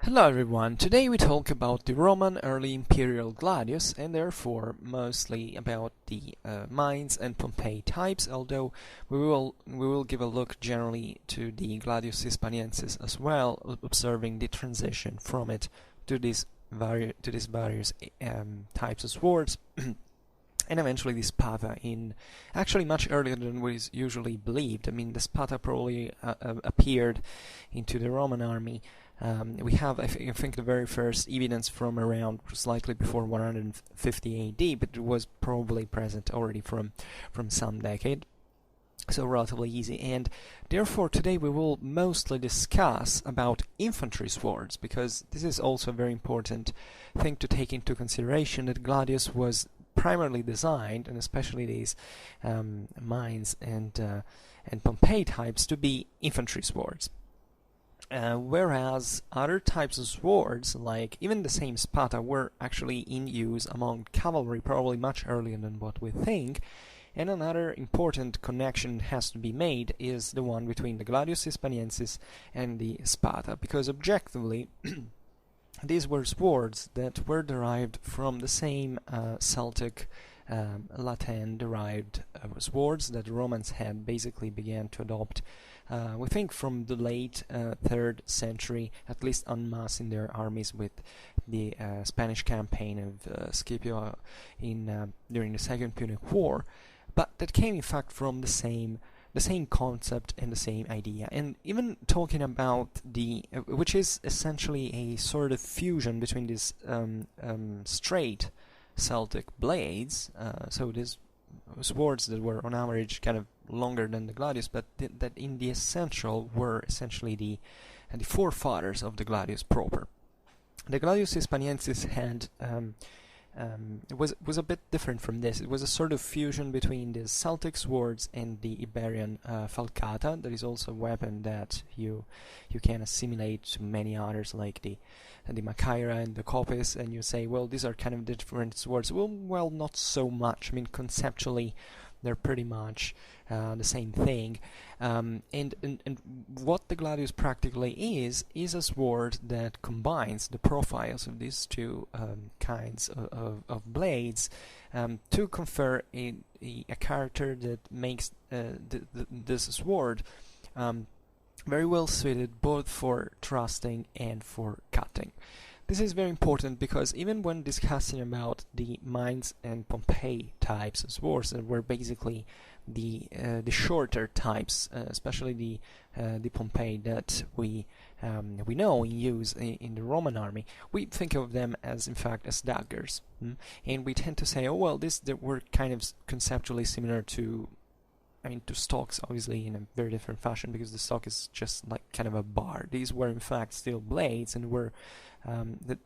Hello everyone, today we talk about the Roman early imperial Gladius and therefore mostly about the Mainz and Pompei types, although we will give a look generally to the Gladius Hispaniensis as well, observing the transition from it to these various types of swords. And eventually the spada in actually much earlier than what is usually believed. I mean, the spada probably appeared into the Roman army. We have, I think, the very first evidence from around slightly before 150 AD, but it was probably present already from some decade. So relatively easy, and therefore today we will mostly discuss about infantry swords, because this is also a very important thing to take into consideration, that Gladius was primarily designed, and especially these Mainz and Pompei types, to be infantry swords. Whereas other types of swords, like even the same spada, were actually in use among cavalry probably much earlier than what we think. And another important connection has to be made is the one between the Gladius Hispaniensis and the spada, because objectively these were swords that were derived from the same Celtic Latin-derived swords that the Romans had basically began to adopt, we think, from the late 3rd century, at least en masse in their armies with the Spanish campaign of Scipio during the Second Punic War, but that came in fact from the same concept and the same idea. And even talking about which is essentially a sort of fusion between these straight Celtic blades, so these swords that were on average kind of longer than the Gladius, but that in the essential were essentially the forefathers of the Gladius proper. The Gladius Hispaniensis had was a bit different from this. It was a sort of fusion between the Celtic swords and the Iberian falcata. That is also a weapon that you can assimilate to many others, like the machaira and the copis, and you say, well, these are kind of different swords. Well, not so much. I mean, conceptually, they're pretty much the same thing. And what the Gladius practically is a sword that combines the profiles of these two kinds of blades to confer a character that makes this sword very well suited both for thrusting and for cutting. This is very important because even when discussing about the Mainz and Pompei types of swords that were basically the shorter types, especially the Pompei that we know in use in the Roman army, we think of them as, in fact, as daggers, and we tend to say, oh well, they were kind of conceptually similar to stocks, obviously in a very different fashion, because the stock is just like kind of a bar. These were in fact still blades, and were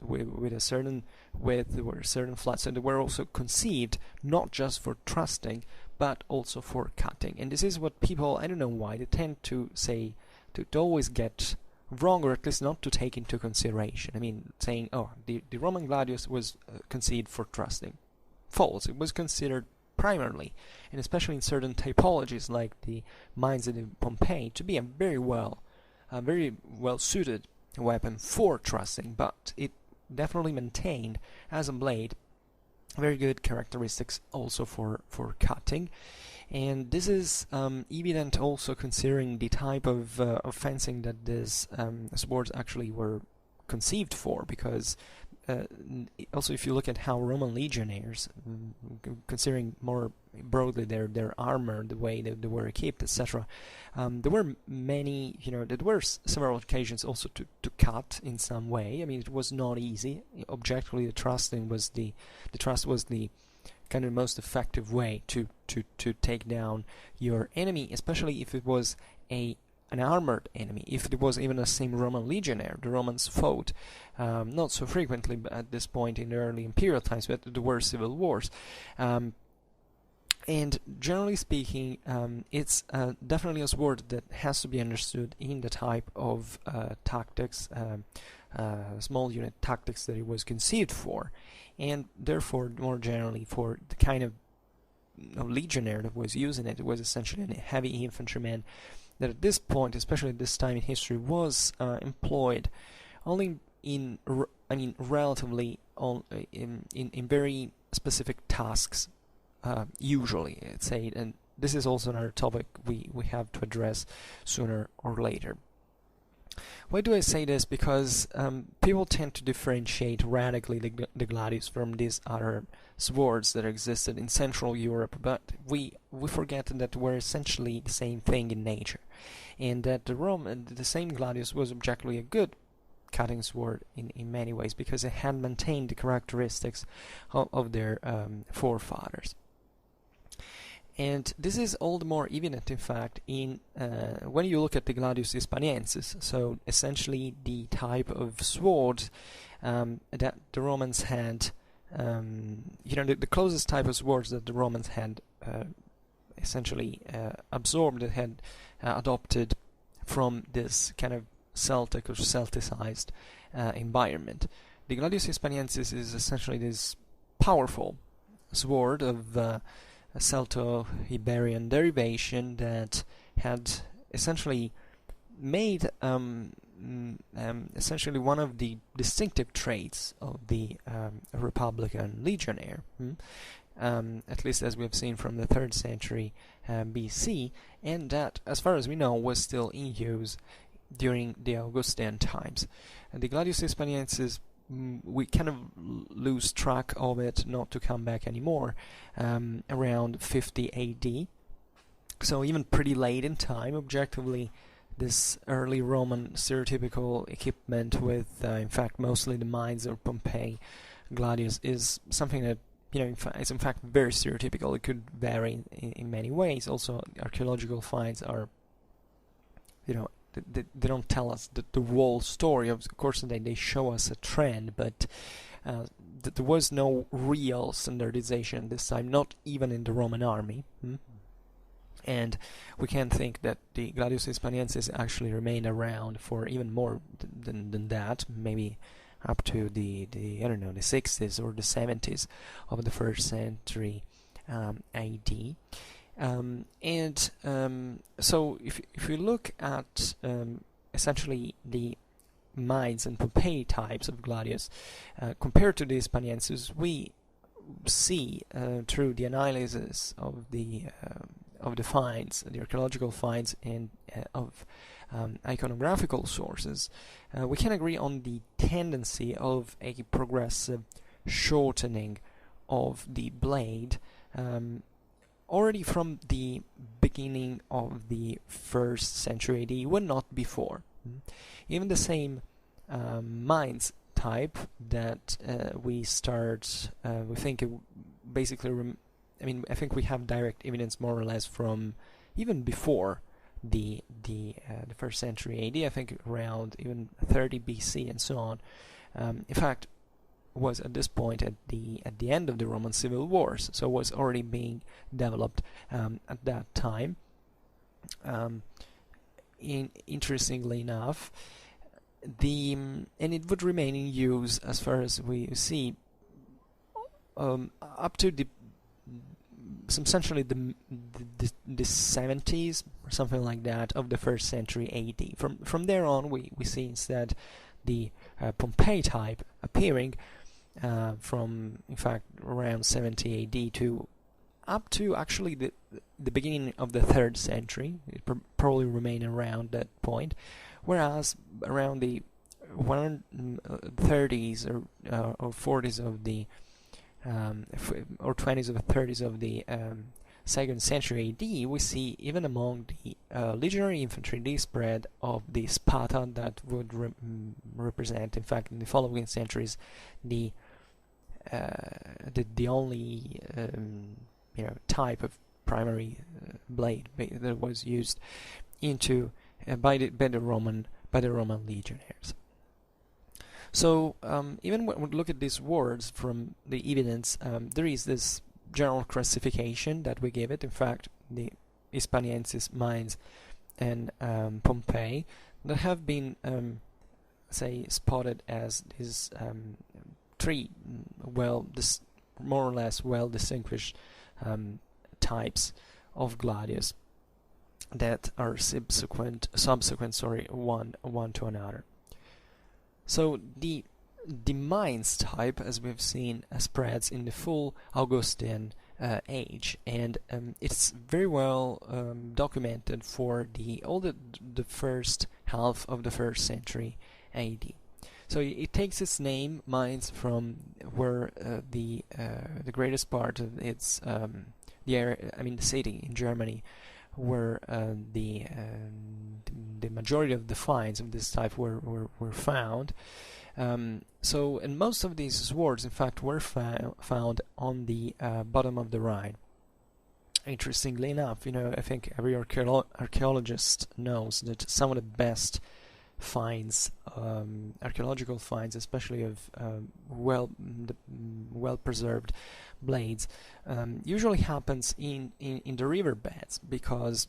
with a certain width, they were certain flats, and they were also conceived not just for thrusting but also for cutting. And this is what people, I don't know why, they tend to say, to always get wrong, or at least not to take into consideration. I mean, saying, oh, the Roman Gladius was conceived for thrusting. False. It was considered primarily, and especially in certain typologies like the Mainz and Pompei, to be a very well suited weapon for thrusting, but it definitely maintained as a blade very good characteristics also for cutting. And this is evident also considering the type of fencing that these swords actually were conceived for, because also if you look at how Roman legionnaires, considering more broadly their armor, the way they were equipped, etc., there were many, there were several occasions also to cut in some way. I mean, it was not easy. Objectively, the thrust was the kind of most effective way to take down your enemy, especially if it was an armored enemy. If it was even the same Roman legionnaire, the Romans fought not so frequently at this point in the early imperial times, but there were civil wars. And generally speaking, it's definitely a sword that has to be understood in the type of tactics, small unit tactics that it was conceived for, and therefore more generally for the kind of legionnaire that was using it. It was essentially a heavy infantryman that at this point, especially at this time in history, was employed only relatively in very specific tasks. Usually, I'd say, and this is also another topic we have to address sooner or later. Why do I say this? Because people tend to differentiate radically the Gladius from these other swords that existed in Central Europe, but we forget that we're essentially the same thing in nature, and that the same Gladius was objectively a good cutting sword in many ways, because it had maintained the characteristics of their forefathers. And this is all the more evident, in fact, in when you look at the Gladius Hispaniensis, so essentially the type of sword that the Romans had, the closest type of swords that the Romans had essentially absorbed, that had adopted from this kind of Celtic or Celticized environment. The Gladius Hispaniensis is essentially this powerful sword of a Celto-Iberian derivation that had essentially made essentially one of the distinctive traits of the Republican legionnaire, at least as we have seen from the 3rd century BC, and that, as far as we know, was still in use during the Augustan times. The Gladius Hispaniensis, we kind of lose track of it, not to come back anymore, around 50 AD. So even pretty late in time, objectively, this early Roman stereotypical equipment with, in fact, mostly the Mainz or Pompei Gladius is something that, is in fact very stereotypical. It could vary in many ways. Also, archaeological finds are, they don't tell us the whole story. Of course, they show us a trend, but there was no real standardization this time, not even in the Roman army. And we can think that the Gladius Hispaniensis actually remained around for even more than that, maybe up to the 60s or the 70s of the 1st century AD. So if we look at essentially the Mainz and Pompei types of Gladius compared to the Hispaniensis, we see through the analysis of the finds, the archaeological finds, and of iconographical sources, we can agree on the tendency of a progressive shortening of the blade already from the beginning of the 1st century AD, when not before. Even the same Mainz type that we think it basically I think we have direct evidence more or less from even before the 1st century AD. I think around even 30 BC and so on. In fact, was at this point at the end of the Roman civil wars, so was already being developed at that time. Interestingly enough, and it would remain in use, as far as we see, up to essentially the 70s or something like that of the 1st century AD. From there on, we see instead the Pompei type appearing from, in fact, around 70 AD to up to actually the beginning of the 3rd century. It probably remain around that point, whereas around the 30s or 40s of the or 20s or 30s of the 2nd century AD, we see even among the legionary infantry the spread of the spada that would represent, in fact, in the following centuries, the only type of primary blade that was used by the Roman legionnaires. So even when we look at these words from the evidence, there is this general classification that we give it. In fact, the Hispaniensis, Mainz, and Pompei that have been, spotted as these three more or less well distinguished types of Gladius that are subsequent, one to another. So the Mainz type, as we've seen, spreads in the full Augustan age, and it's very well documented for all the first half of the 1st century AD. So it takes its name, Mainz, from where the greatest part of its the area, the city in Germany, where the majority of the finds of this type were found. And most of these swords, in fact, were found on the bottom of the Rhine. Interestingly enough, I think every archaeologist knows that some of the best finds, archaeological finds, especially of well-preserved blades, usually happens in the riverbeds, because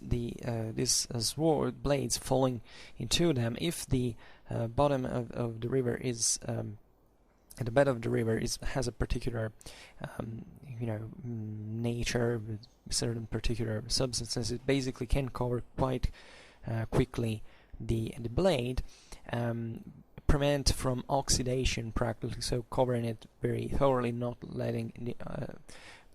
these sword blades falling into them, if the bottom of the river is the bed of the river has a particular nature with certain particular substances, it basically can cover quite quickly the blade, prevent from oxidation practically, so covering it very thoroughly, not letting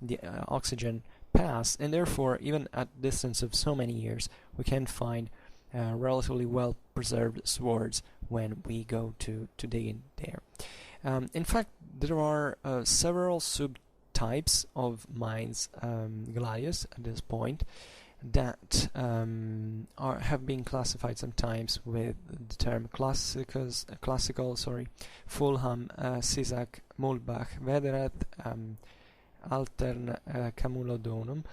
the oxygen pass, and therefore even at distance of so many years we can find relatively well preserved swords when we go to dig in there. In fact, there are several subtypes of Mainz Gladius at this point that have been classified sometimes with the term classical, Fulham, Sisak, Mulbach, Vederet, Altern, Camulodonum,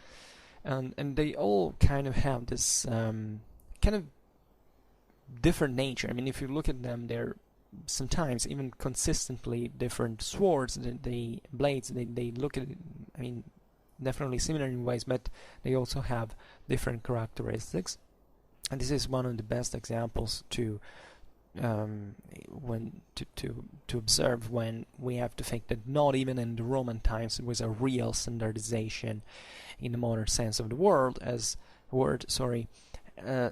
and they all kind of have this kind of different nature. If you look at them, they're sometimes even consistently different swords. The blades, they look at it, definitely similar in ways, but they also have different characteristics. And this is one of the best examples to observe when we have to think that not even in the Roman times it was a real standardization in the modern sense of the word,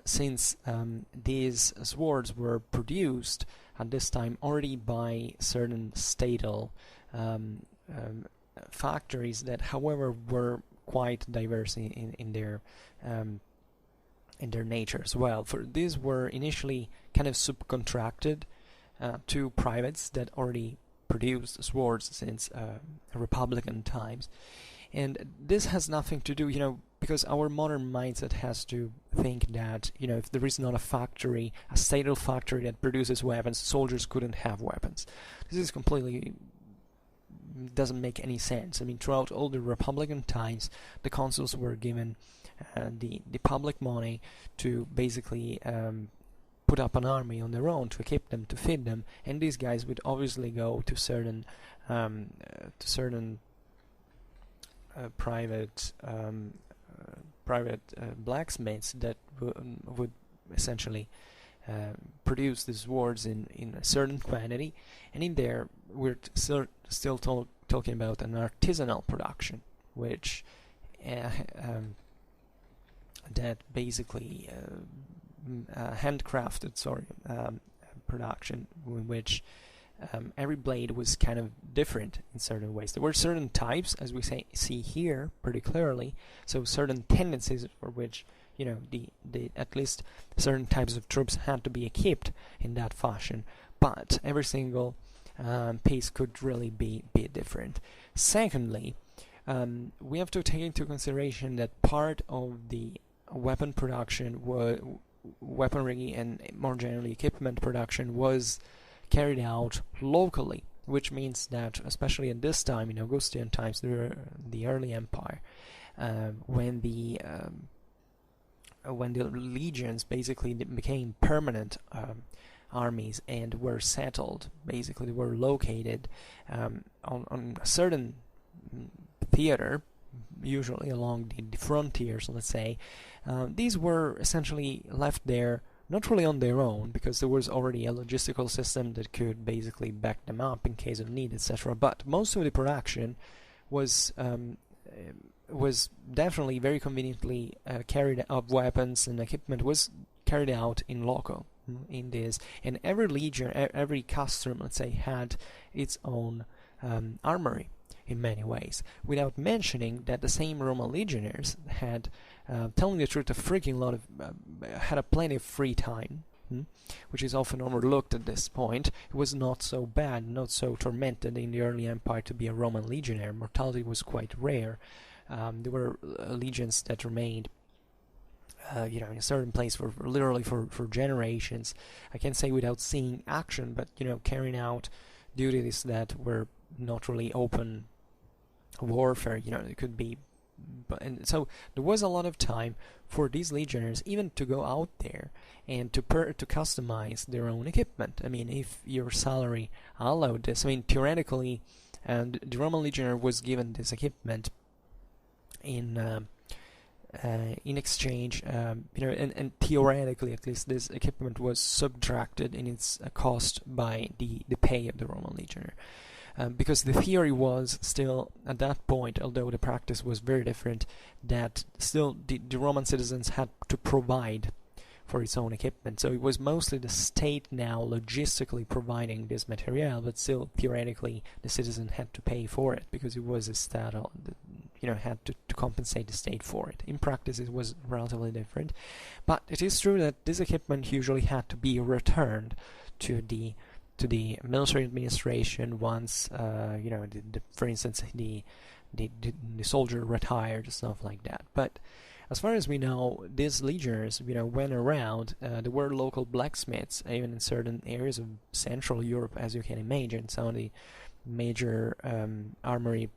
since these swords were produced at this time already by certain statal factories that, however, were quite diverse in their nature as well. For these were initially kind of subcontracted to privates that already produced swords since Republican times, and this has nothing to do, because our modern mindset has to think that if there is not a factory, a statal factory that produces weapons, soldiers couldn't have weapons. This is completely doesn't make any sense. Throughout all the Republican times, the consuls were given the public money to basically put up an army on their own, to equip them, to feed them, and these guys would obviously go to certain private blacksmiths that would essentially produce these swords in a certain quantity, and in there we're still talking about an artisanal production, which that basically handcrafted production, in which every blade was kind of different in certain ways. There were certain types, as we see here pretty clearly, so certain tendencies for which the at least certain types of troops had to be equipped in that fashion, but every single piece could really be different. Secondly, we have to take into consideration that part of the weapon production, weaponry and more generally equipment production, was carried out locally, which means that especially at this time, in Augustan times, the early empire, when the legions basically became permanent armies and were settled, basically were located on a certain theater, usually along the frontiers, let's say, these were essentially left there not really on their own, because there was already a logistical system that could basically back them up in case of need, etc. But most of the production was definitely very conveniently carried out, weapons and equipment was carried out in loco, in this, and every legion, every custom, let's say, had its own armory in many ways, without mentioning that the same Roman legionnaires had, telling the truth, a freaking lot of, had a plenty of free time, which is often overlooked at this point. It was not so bad, not so tormented in the early empire to be a Roman legionnaire. Mortality was quite rare. There were legions that remained in a certain place for literally for generations. I can't say without seeing action, but carrying out duties that were not really open warfare. It could be, and so there was a lot of time for these legionnaires even to go out there and to customize their own equipment. I mean, if your salary allowed this, I mean, theoretically, and the Roman legionnaire was given this equipment in exchange, and theoretically, at least, this equipment was subtracted in its cost by the pay of the Roman legionnaire. Because the theory was still, at that point, although the practice was very different, that still the Roman citizens had to provide for its own equipment. So it was mostly the state now logistically providing this material, but still theoretically the citizen had to pay for it because it was a state, had to compensate the state for it. In practice it was relatively different, but it is true that this equipment usually had to be returned to the military administration once for instance the soldier retired, stuff like that. But as far as we know, these legionnaires went around. There were local blacksmiths even in certain areas of Central Europe, as you can imagine. Some of the major armory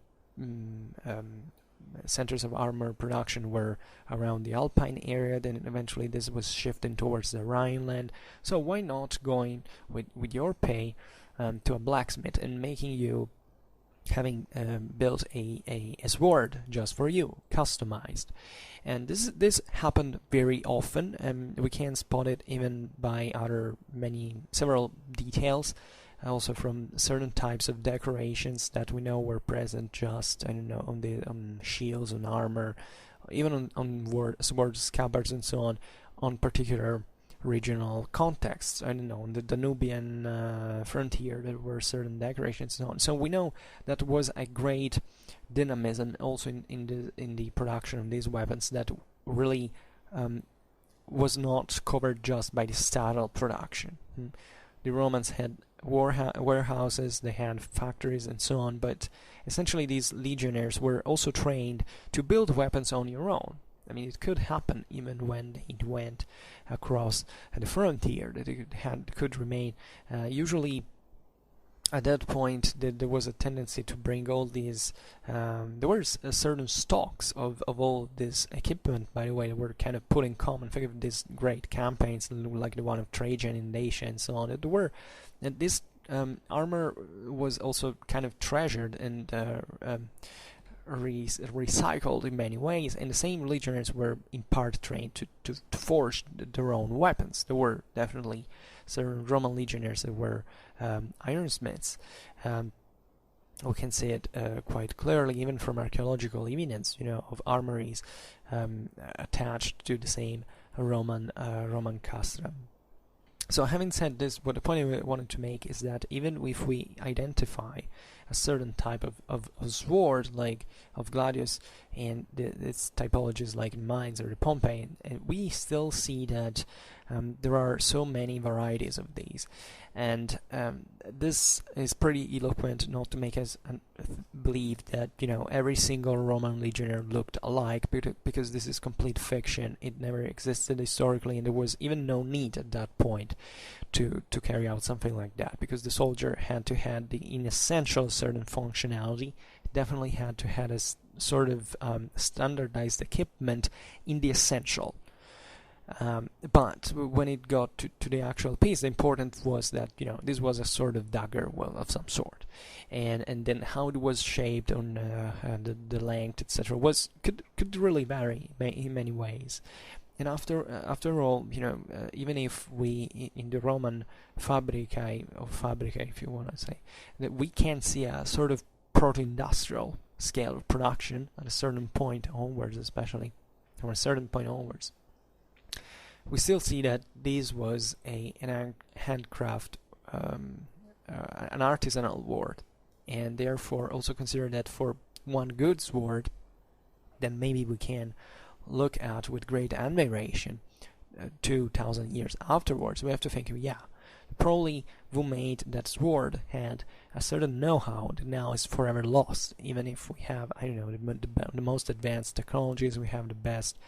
centers of armor production were around the Alpine area. Then eventually this was shifting towards the Rhineland. So why not going with your pay to a blacksmith and making you having built a sword just for you, customized. And this happened very often, and we can spot it even by several details, also from certain types of decorations that we know were present just, on shields and armor, even on swords, scabbards and so on particular regional contexts. On the Danubian frontier there were certain decorations and so on. So we know that was a great dynamism also in the production of these weapons that really was not covered just by the saddle production. The Romans had warehouses, they had factories and so on, but essentially these legionnaires were also trained to build weapons on your own. I mean, it could happen even when it went across the frontier, that it could remain. Usually, at that point, there was a tendency to bring all these. There were certain stocks of all this equipment, by the way, that were kind of put in common. Think of these great campaigns like the one of Trajan in Dacia and so on. This armor was also kind of treasured and recycled in many ways, and the same legionnaires were in part trained to forge their own weapons. There were definitely certain Roman legionnaires that were ironsmiths. We can see it quite clearly even from archaeological evidence, of armories attached to the same Roman custom. So having said this, the point I wanted to make is that even if we identify a certain type of sword, like of Gladius, and its typologies like in Mainz or Pompei, and we still see that there are so many varieties of these. And this is pretty eloquent, not to make us believe that every single Roman legionnaire looked alike, because this is complete fiction. It never existed historically, and there was even no need at that point to carry out something like that, because the soldier had to have in essential certain functionality. Definitely had to have a sort of standardized equipment in the essential. But when it got to the actual piece, the important was that this was a sort of dagger, of some sort, and then how it was shaped on the length, etc., could really vary in many ways. And after all, even if we in the Roman fabrica, if you want to say, that we can see a sort of proto-industrial scale of production at a certain point onwards, especially from a certain point onwards. we still see that this was an handcraft, an artisanal sword, and therefore also consider that for one good sword, then maybe we can look at with great admiration 2,000 years afterwards. We have to think, yeah, probably who made that sword had a certain know-how that now is forever lost. Even if we have, I don't know, the most advanced technologies, we have the best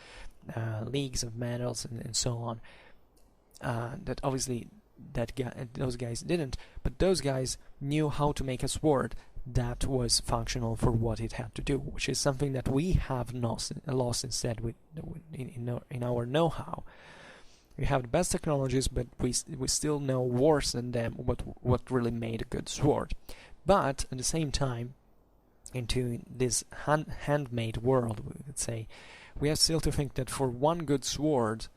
leagues of metals and so on. That obviously those guys didn't, but those guys knew how to make a sword that was functional for what it had to do, which is something that we have lost instead in our know-how. We have the best technologies, but we still know worse than them what really made a good sword. But at the same time, into this handmade world, we could say, we have still to think that for one good sword,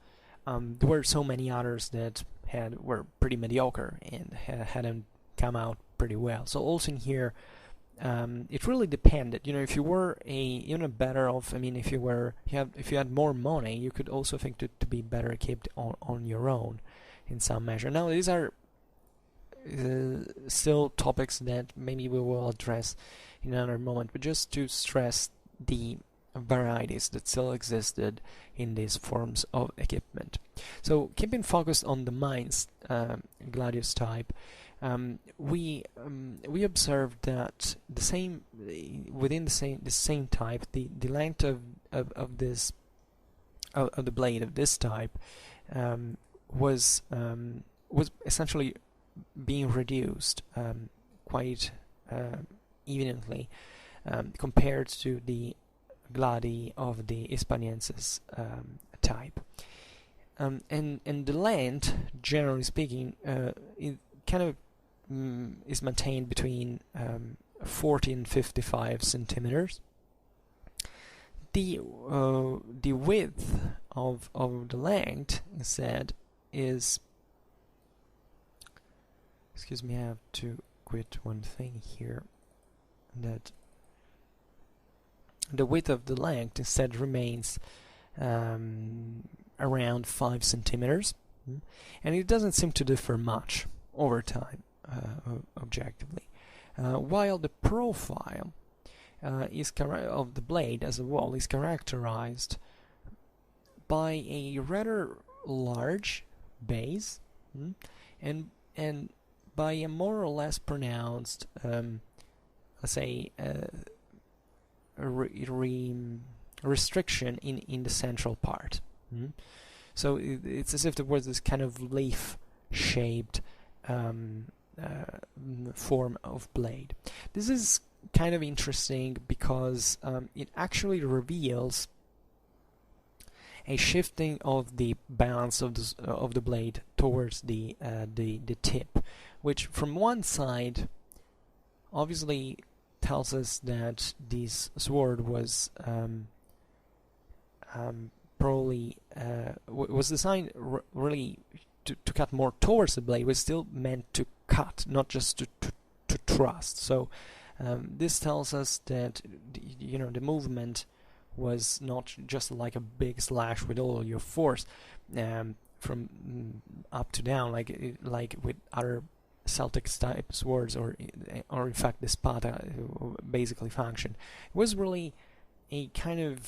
there were so many others that were pretty mediocre and hadn't come out pretty well. So also in here, it really depended. If you were better off, I mean, if you had more money, you could also think to be better equipped on your own in some measure. Now, these are still topics that maybe we will address in another moment, but just to stress the varieties that still existed in these forms of equipment. So keeping focused on the Mainz Gladius type, we observed that within the same type, the length of the blade of this type was essentially being reduced quite evenly compared to the Gladi of the Hispaniensis type, and the length, generally speaking, it kind of is maintained between 40 and 55 centimeters. The width of the length instead is, excuse me, I have to quit one thing here, that the width of the length instead remains around 5 centimeters, and it doesn't seem to differ much over time, objectively, while the profile of the blade as a whole is characterized by a rather large base and by a more or less pronounced, let's say, restriction in the central part. So it's as if there was this kind of leaf-shaped form of blade. This is kind of interesting because it actually reveals a shifting of the balance of the blade towards the tip, which from one side obviously tells us that this sword was probably was designed really to cut more towards the blade. It was still meant to cut, not just to thrust. So this tells us that the movement was not just like a big slash with all your force from up to down, like with other Celtic type swords, or in fact the spada basically function. It was really a kind of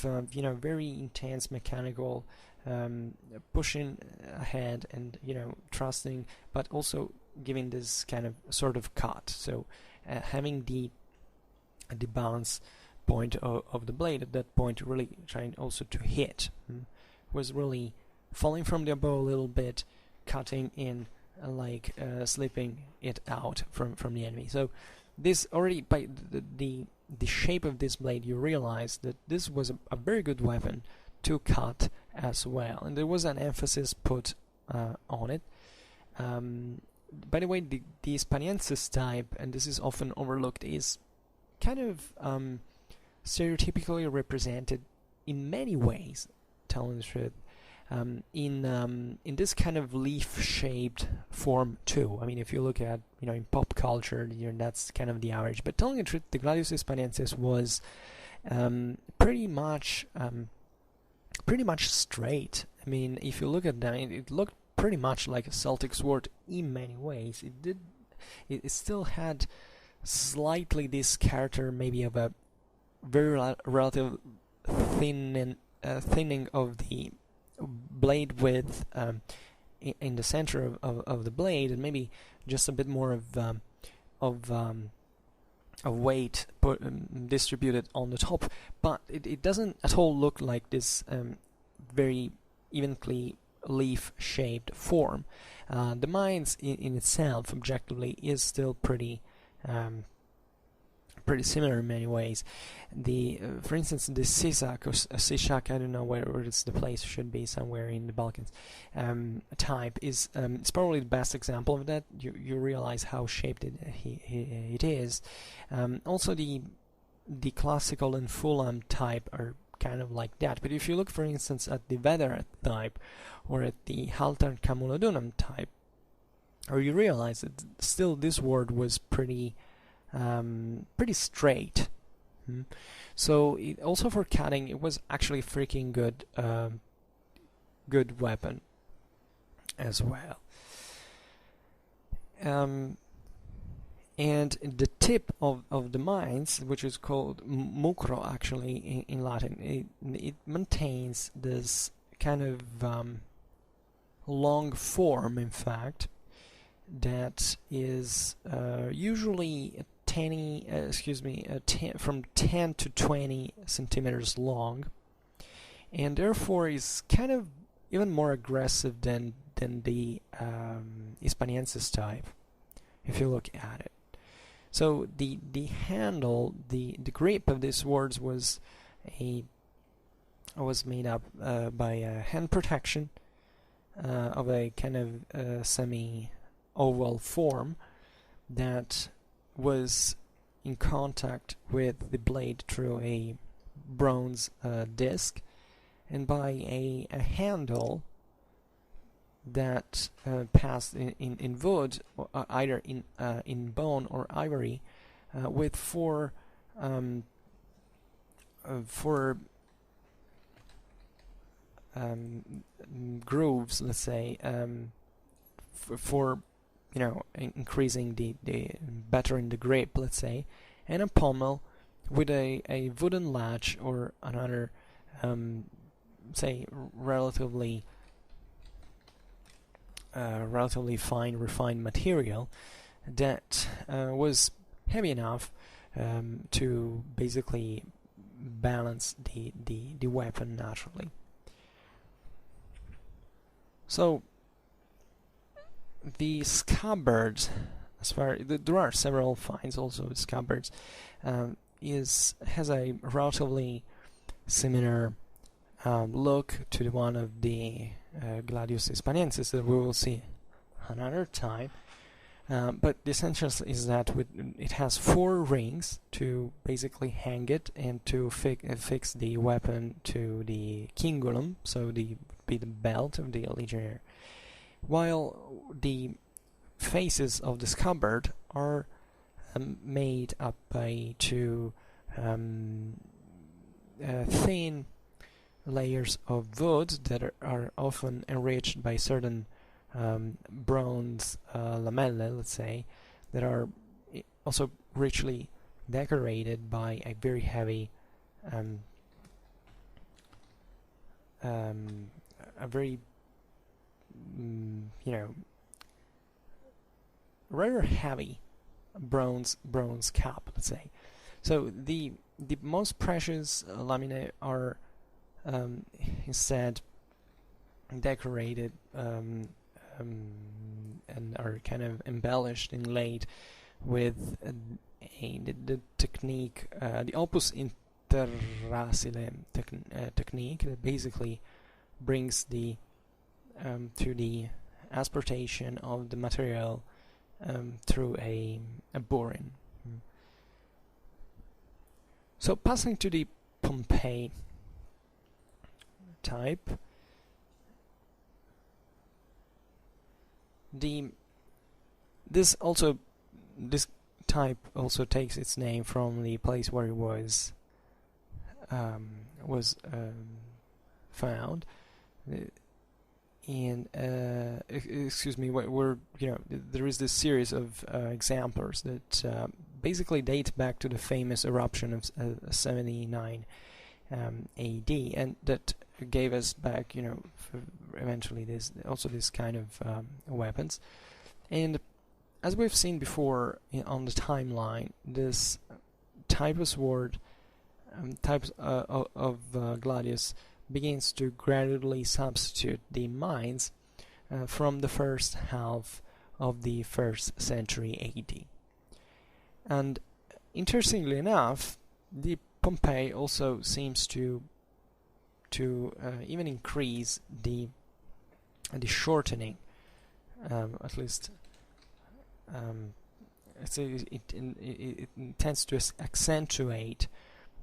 very intense mechanical pushing ahead and thrusting, but also giving this kind of sort of cut. So having the balance point of the blade at that point, really trying also to hit, was really falling from the bow a little bit, cutting in, slipping it out from the enemy. So this already, by the shape of this blade, you realize that this was a very good weapon to cut as well, and there was an emphasis put on it. By the way, the Hispaniensis type, and this is often overlooked, is kind of stereotypically represented in many ways, telling the truth, in this kind of leaf-shaped form too. I mean, if you look at in pop culture, that's kind of the average. But telling the truth, the Gladius Hispaniensis was pretty much straight. I mean, if you look at that, it looked pretty much like a Celtic sword in many ways. It still had slightly this character, maybe of a very relative thinning of the blade width in the center of the blade, and maybe just a bit more of weight distributed on the top, but it doesn't at all look like this very evenly leaf-shaped form. The Mainz in itself, objectively, is still pretty similar in many ways. For instance, the Sisak or Sishak, I don't know where it's the place, should be somewhere in the Balkans, type is it's probably the best example of that. You realize how shaped it is. Also, the classical and Fulham type are kind of like that. But if you look, for instance, at the Vederet type or at the Halter Camulodunum type, or you realize that still this word was pretty straight. So also for cutting, it was actually freaking good weapon as well. And the tip of the Mainz, which is called mucro actually in Latin, it maintains this kind of long form, in fact, that is usually from 10 to 20 centimeters long, and therefore is kind of even more aggressive than the Hispaniensis type, if you look at it. So the handle, the grip of these swords was made up by a hand protection of a kind of semi-oval form that was in contact with the blade through a bronze disc, and by a handle that passed in wood, either in bone or ivory, with four grooves, let's say, for increasing the bettering the grip, let's say, and a pommel with a wooden latch or another say relatively fine refined material that was heavy enough to basically balance the weapon naturally. So the scabbards, there are several finds also with scabbards, has a relatively similar look to the one of the Gladius Hispaniensis that we will see another time. But the essential is that it has 4 rings to basically hang it and to fix the weapon to the cingulum, so the belt of the legionnaire, while the faces of the scabbard are made up by 2 thin layers of wood that are often enriched by certain bronze lamellae, let's say, that are also richly decorated by a very heavy a very rather heavy bronze cap, let's say. So the most precious laminae are instead decorated and are kind of embellished, inlaid with the technique, the opus interracile technique that basically brings to the aspiratation of the material through a boring. So passing to the Pompei type, this type also takes its name from the place where it was found. excuse me, where there is this series of examples that basically date back to the famous eruption of 79 AD, and that gave us back, eventually this kind of weapons. And as we've seen before on the timeline, this type of sword, types of Gladius, begins to gradually substitute the Mainz from the first half of the 1st century AD. And interestingly enough, the Pompei also seems to even increase the shortening, at least it tends to accentuate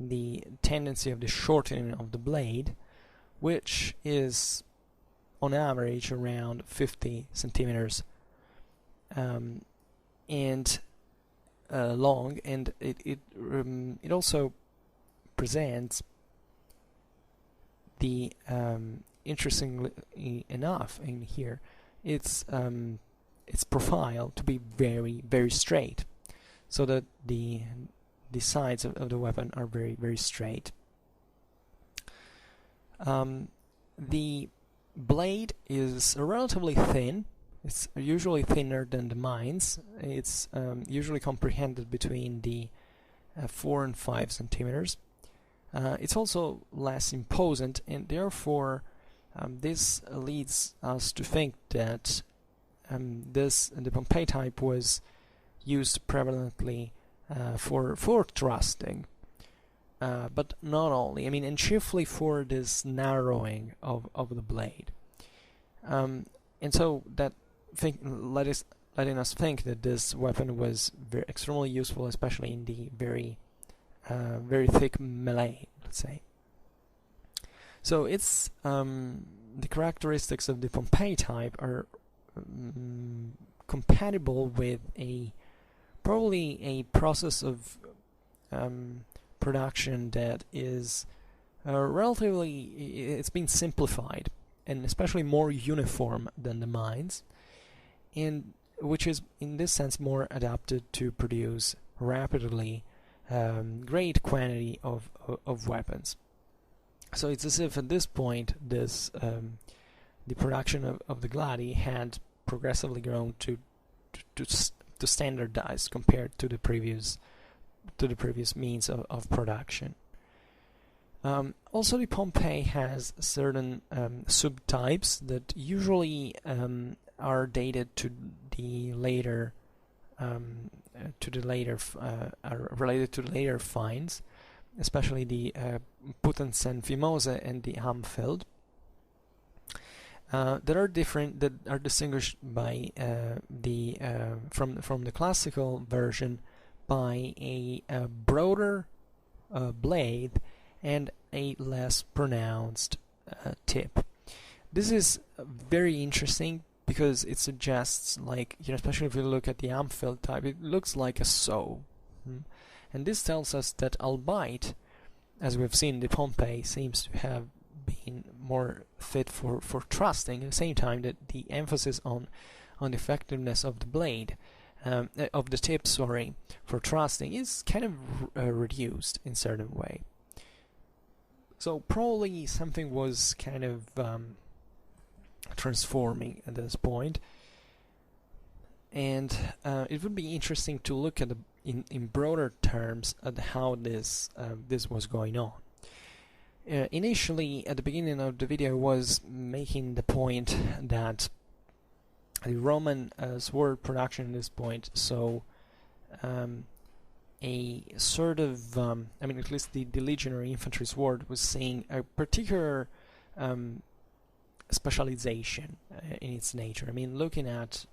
the tendency of the shortening of the blade, which is on average around 50 centimeters and long, and it also presents the interestingly enough in here its profile to be very, very straight, so that the sides of the weapon are very, very straight. The blade is relatively thin. It's usually thinner than the Mainz. It's usually comprehended between the 4 and 5 centimeters. It's also less imposing, and therefore this leads us to think that the Pompei type was used prevalently for thrusting, but not only. And chiefly for this narrowing of the blade. And so that letting us think that this weapon was extremely useful, especially in the very thick melee, let's say. So it's the characteristics of the Pompei type are compatible with probably a process of production that is it's been simplified and especially more uniform than the Mainz, and which is in this sense more adapted to produce rapidly great quantity of weapons. So it's as if at this point the production of the Gladi had progressively grown to standardize compared to the previous means of production. Also, the Pompei has certain subtypes that usually are dated to the later are related to later finds, especially the Puttensen Fimose and the Hamfeld. That are distinguished by from the classical version by a broader blade and a less pronounced tip. This is very interesting because it suggests, especially if you look at the Hamfeld type, it looks like a saw. And this tells us that, albeit, as we've seen, the Pompei seems to have been more fit for thrusting, at the same time that the emphasis on the effectiveness of the blade, of the tip, for thrusting is kind of reduced in certain way. So probably something was kind of transforming at this point, and it would be interesting to look at in broader terms at how this was going on. Initially, at the beginning of the video, I was making the point that the Roman sword production at this point, so a sort of, at least the legionary infantry sword was seeing a particular specialization in its nature. Looking at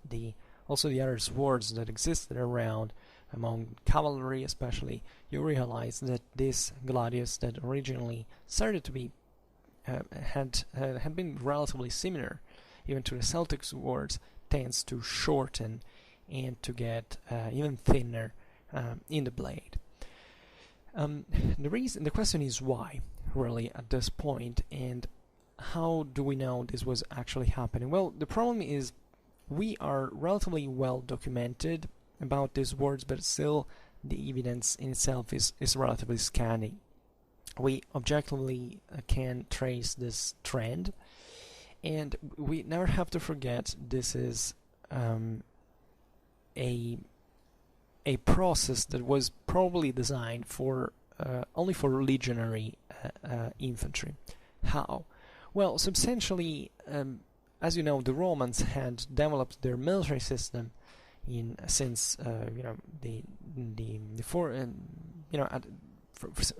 also the other swords that existed around among cavalry especially, you realize that this Gladius that originally started to be had been relatively similar even to the Celtic swords, tends to shorten and to get even thinner in the blade. The question is why, really, at this point, and how do we know this was actually happening? Well, the problem is we are relatively well documented about these words, but still the evidence in itself is relatively scanty. We objectively can trace this trend, and we never have to forget this is a process that was probably designed for only for legionary infantry. How? Well, substantially, as you know, the Romans had developed their military system since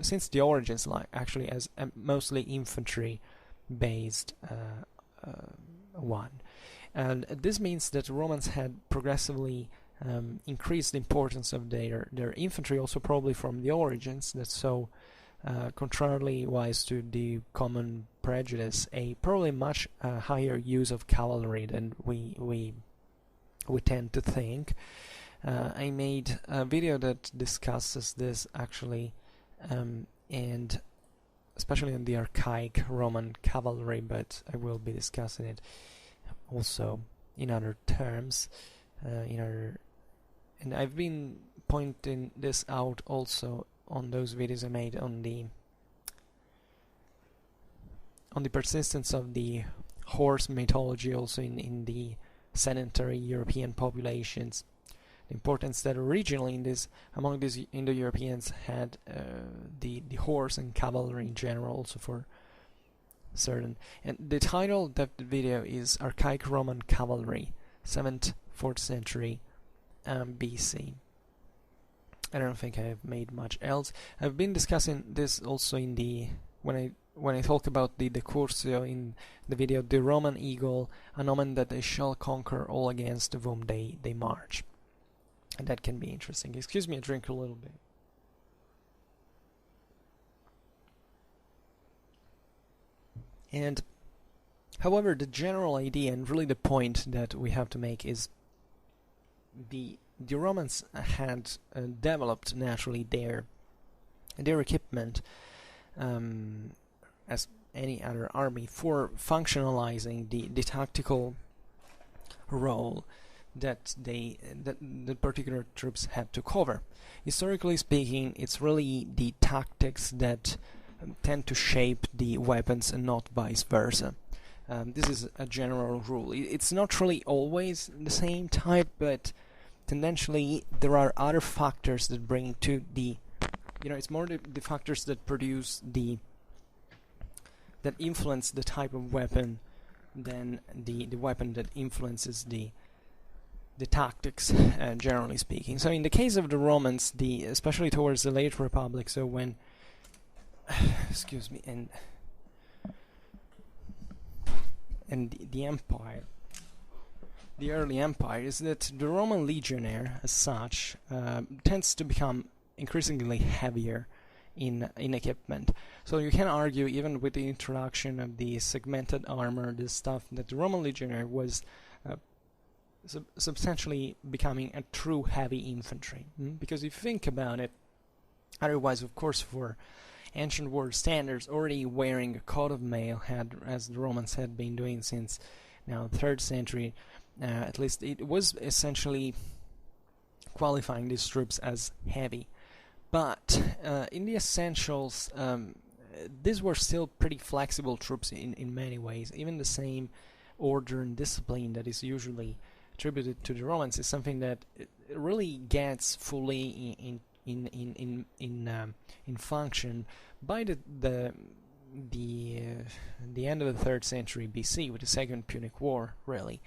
since the origins, like actually as a mostly infantry-based one, and this means that the Romans had progressively increased the importance of their infantry, also probably from the origins. That's so contrarily wise to the common prejudice, a probably much higher use of cavalry than we tend to think. I made a video that discusses this actually, and especially on the archaic Roman cavalry, but I will be discussing it also in other terms, and I've been pointing this out also on those videos I made on the persistence of the horse mythology also in the sedentary European populations. The importance that originally among these Indo-Europeans had the horse and cavalry in general, also for certain. And the title of the video is Archaic Roman Cavalry, 7th, 4th century BC. I don't think I have made much else. I've been discussing this also in the when I talk about the Decursio in the video, the Roman eagle, an omen that they shall conquer all against whom they march. And that can be interesting. Excuse me, I drink a little bit. And however, the general idea and really the point that we have to make is the Romans had developed naturally their equipment as any other army for functionalizing the tactical role that the particular troops had to cover. Historically speaking, it's really the tactics that tend to shape the weapons and not vice versa. This is a general rule. It's not really always the same type, but tendentially there are other factors that bring to the, it's more the factors that produce that influence the type of weapon than the weapon that influences the tactics, generally speaking. So in the case of the Romans, especially towards the late Republic, so when excuse me, and the Empire, the early Empire, is that the Roman legionnaire, as such, tends to become increasingly heavier in equipment. So you can argue, even with the introduction of the segmented armor, this stuff, that the Roman legionnaire was substantially becoming a true heavy infantry. Because if you think about it, otherwise, of course, for ancient world standards, already wearing a coat of mail, as the Romans had been doing since now the 3rd century, at least, it was essentially qualifying these troops as heavy. But in the essentials, these were still pretty flexible troops in many ways. Even the same order and discipline that is usually attributed to the Romans is something that really gets fully in function by the end of the 3rd century BC with the Second Punic War, really.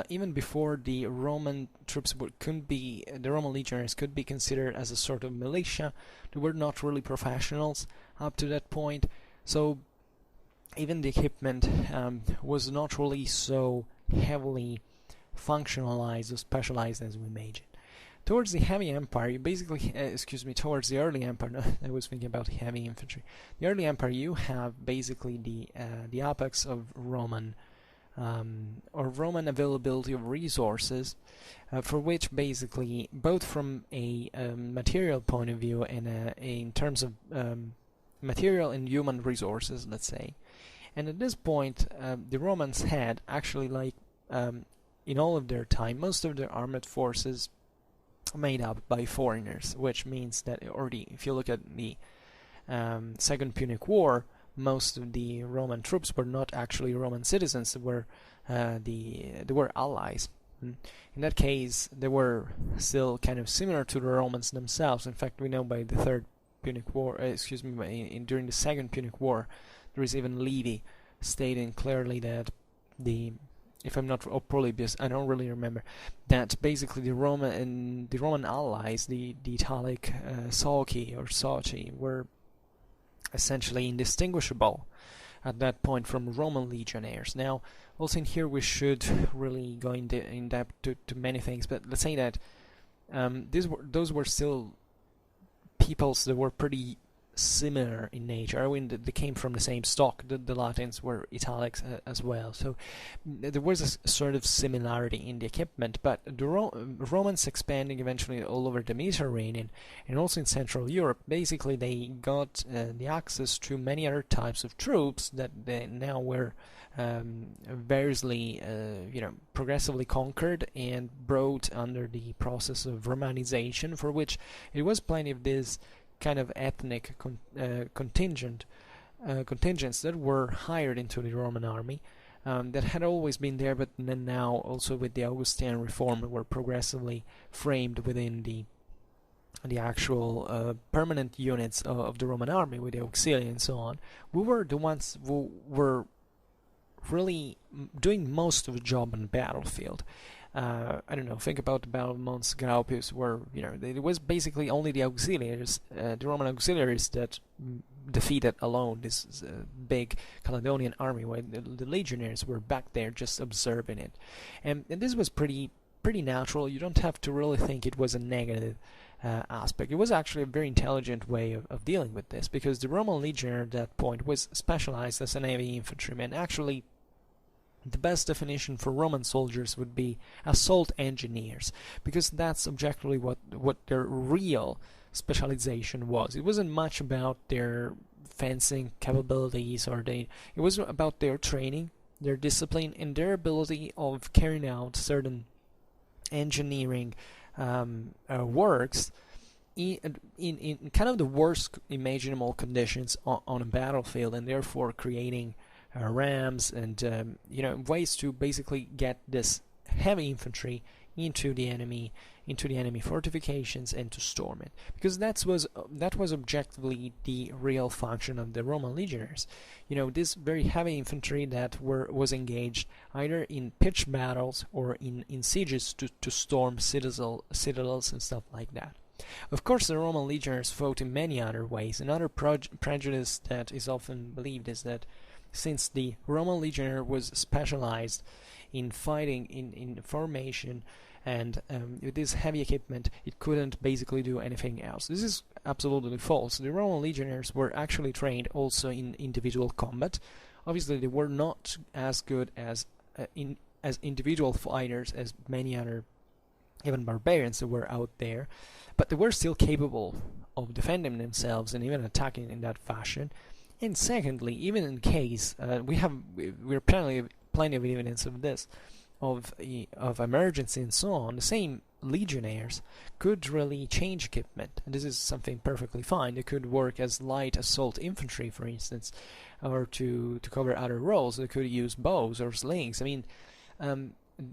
Even before, the Roman troops the Roman legionaries could be considered as a sort of militia. They were not really professionals up to that point, so even the equipment was not really so heavily functionalized or specialized as we imagine. Towards the heavy empire, you basically, towards the early empire, no, I was thinking about heavy infantry. The early empire, you have basically the apex of Roman availability of resources, for which basically, both from a material point of view and in terms of material and human resources, let's say, And at this point, the Romans had actually, like, in all of their time, most of their armored forces made up by foreigners, which means that already, if you look at the Second Punic War, most of the Roman troops were not actually Roman citizens; they were allies. In that case, they were still kind of similar to the Romans themselves. In fact, we know by the Third Punic War, during the Second Punic War, there is even Livy stating clearly that if I'm not, or Polybius, I don't really remember, that basically the Roman allies, the Italic Socii or Soci, were essentially indistinguishable at that point from Roman legionnaires. Now, also in here we should really go in depth to many things, but let's say that those were still peoples that were pretty similar in nature. I mean, they came from the same stock. The Latins were Italics as well, so there was a sort of similarity in the equipment. But the Romans expanding eventually all over the Mediterranean and also in Central Europe, basically they got the access to many other types of troops that they now were variously, progressively conquered and brought under the process of Romanization, for which it was plenty of this kind of ethnic contingents that were hired into the Roman army, that had always been there, but then now also with the Augustan reform were progressively framed within the actual permanent units of the Roman army with the auxilia and so on. We were the ones who were really doing most of the job on the battlefield. I don't know, think about the Battle of Mons Graupius, where, it was basically only the auxiliaries, the Roman auxiliaries, that defeated alone this big Caledonian army, while the legionaries were back there just observing it. And this was pretty natural. You don't have to really think it was a negative aspect. It was actually a very intelligent way of dealing with this, because the Roman legionnaire at that point was specialized as an heavy infantryman. Actually, the best definition for Roman soldiers would be assault engineers, because that's objectively what their real specialization was. It wasn't much about their fencing capabilities, it was about their training, their discipline, and their ability of carrying out certain engineering works in kind of the worst imaginable conditions on a battlefield, and therefore creating rams and ways to basically get this heavy infantry into the enemy fortifications and to storm it, because that was objectively the real function of the Roman legionaries. This very heavy infantry that was engaged either in pitched battles or in sieges to storm citadels and stuff like that. Of course, the Roman legionaries fought in many other ways. Another prejudice that is often believed is that since the Roman legionnaire was specialized in fighting in formation and with this heavy equipment, it couldn't basically do anything else. This is absolutely false. The Roman legionnaires were actually trained also in individual combat. Obviously, they were not as good as individual fighters as many other, even barbarians that were out there, but they were still capable of defending themselves and even attacking in that fashion. And secondly, even in case we're plenty of evidence of this, of emergency and so on, the same legionnaires could really change equipment, and this is something perfectly fine. They could work as light assault infantry, for instance, or to cover other roles. They could use bows or slings. I mean,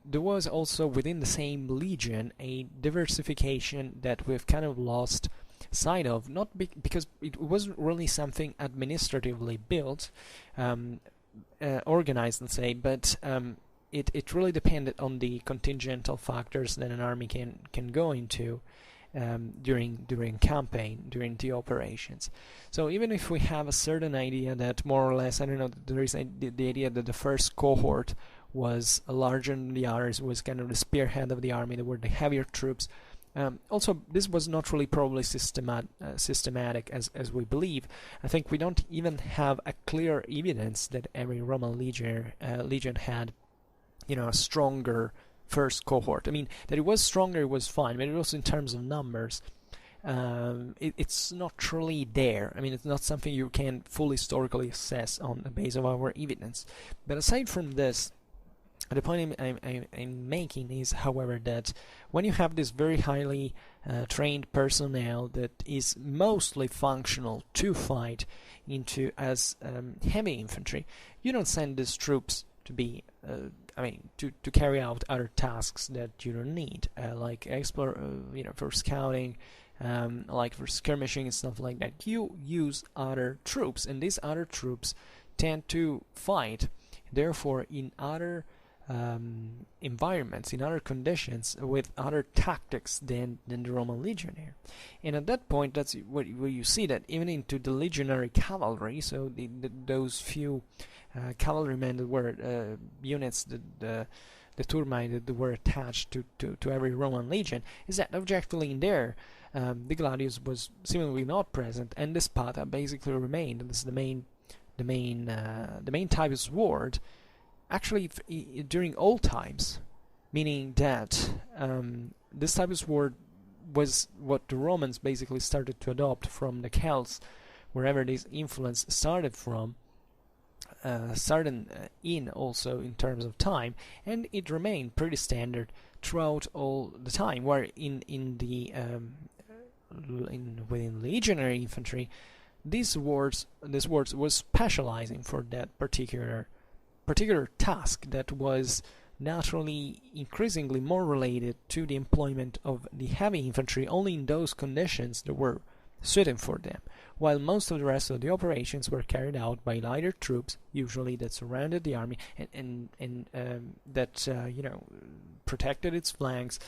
there was also within the same legion a diversification that we've kind of lost sight of, not because it wasn't really something administratively built, organized, let's say, but it really depended on the contingental factors that an army can go into during campaign, during the operations. So even if we have a certain idea that more or less, I don't know, there is the idea that the first cohort was larger than the others, was kind of the spearhead of the army, there were the heavier troops. Also, this was not really probably systematic as we believe. I think we don't even have a clear evidence that every Roman legion had, a stronger first cohort. I mean, that it was stronger, it was fine, but it was in terms of numbers. it's not truly there. I mean, it's not something you can fully historically assess on the basis of our evidence. But aside from this, the point I'm making is, however, that when you have this very highly trained personnel that is mostly functional to fight into as heavy infantry, you don't send these troops to be to carry out other tasks that you don't need, like for scouting, like for skirmishing and stuff like that. You use other troops, and these other troops tend to fight, therefore, in other environments, in other conditions, with other tactics than the Roman legionnaire. And at that point, that's where you see that even into the legionary cavalry, so those few cavalrymen that were units, the turmae that were attached to every Roman legion, is that objectively in there, the Gladius was seemingly not present, and the Spada basically remained. And this is the main type of sword. Actually, during old times, meaning that this type of sword was what the Romans basically started to adopt from the Celts, wherever this influence started from, in also in terms of time, and it remained pretty standard throughout all the time. Where within legionary infantry, this swords was specializing for that particular task that was naturally increasingly more related to the employment of the heavy infantry only in those conditions that were suited for them, while most of the rest of the operations were carried out by lighter troops, usually that surrounded the army and that protected its flanks,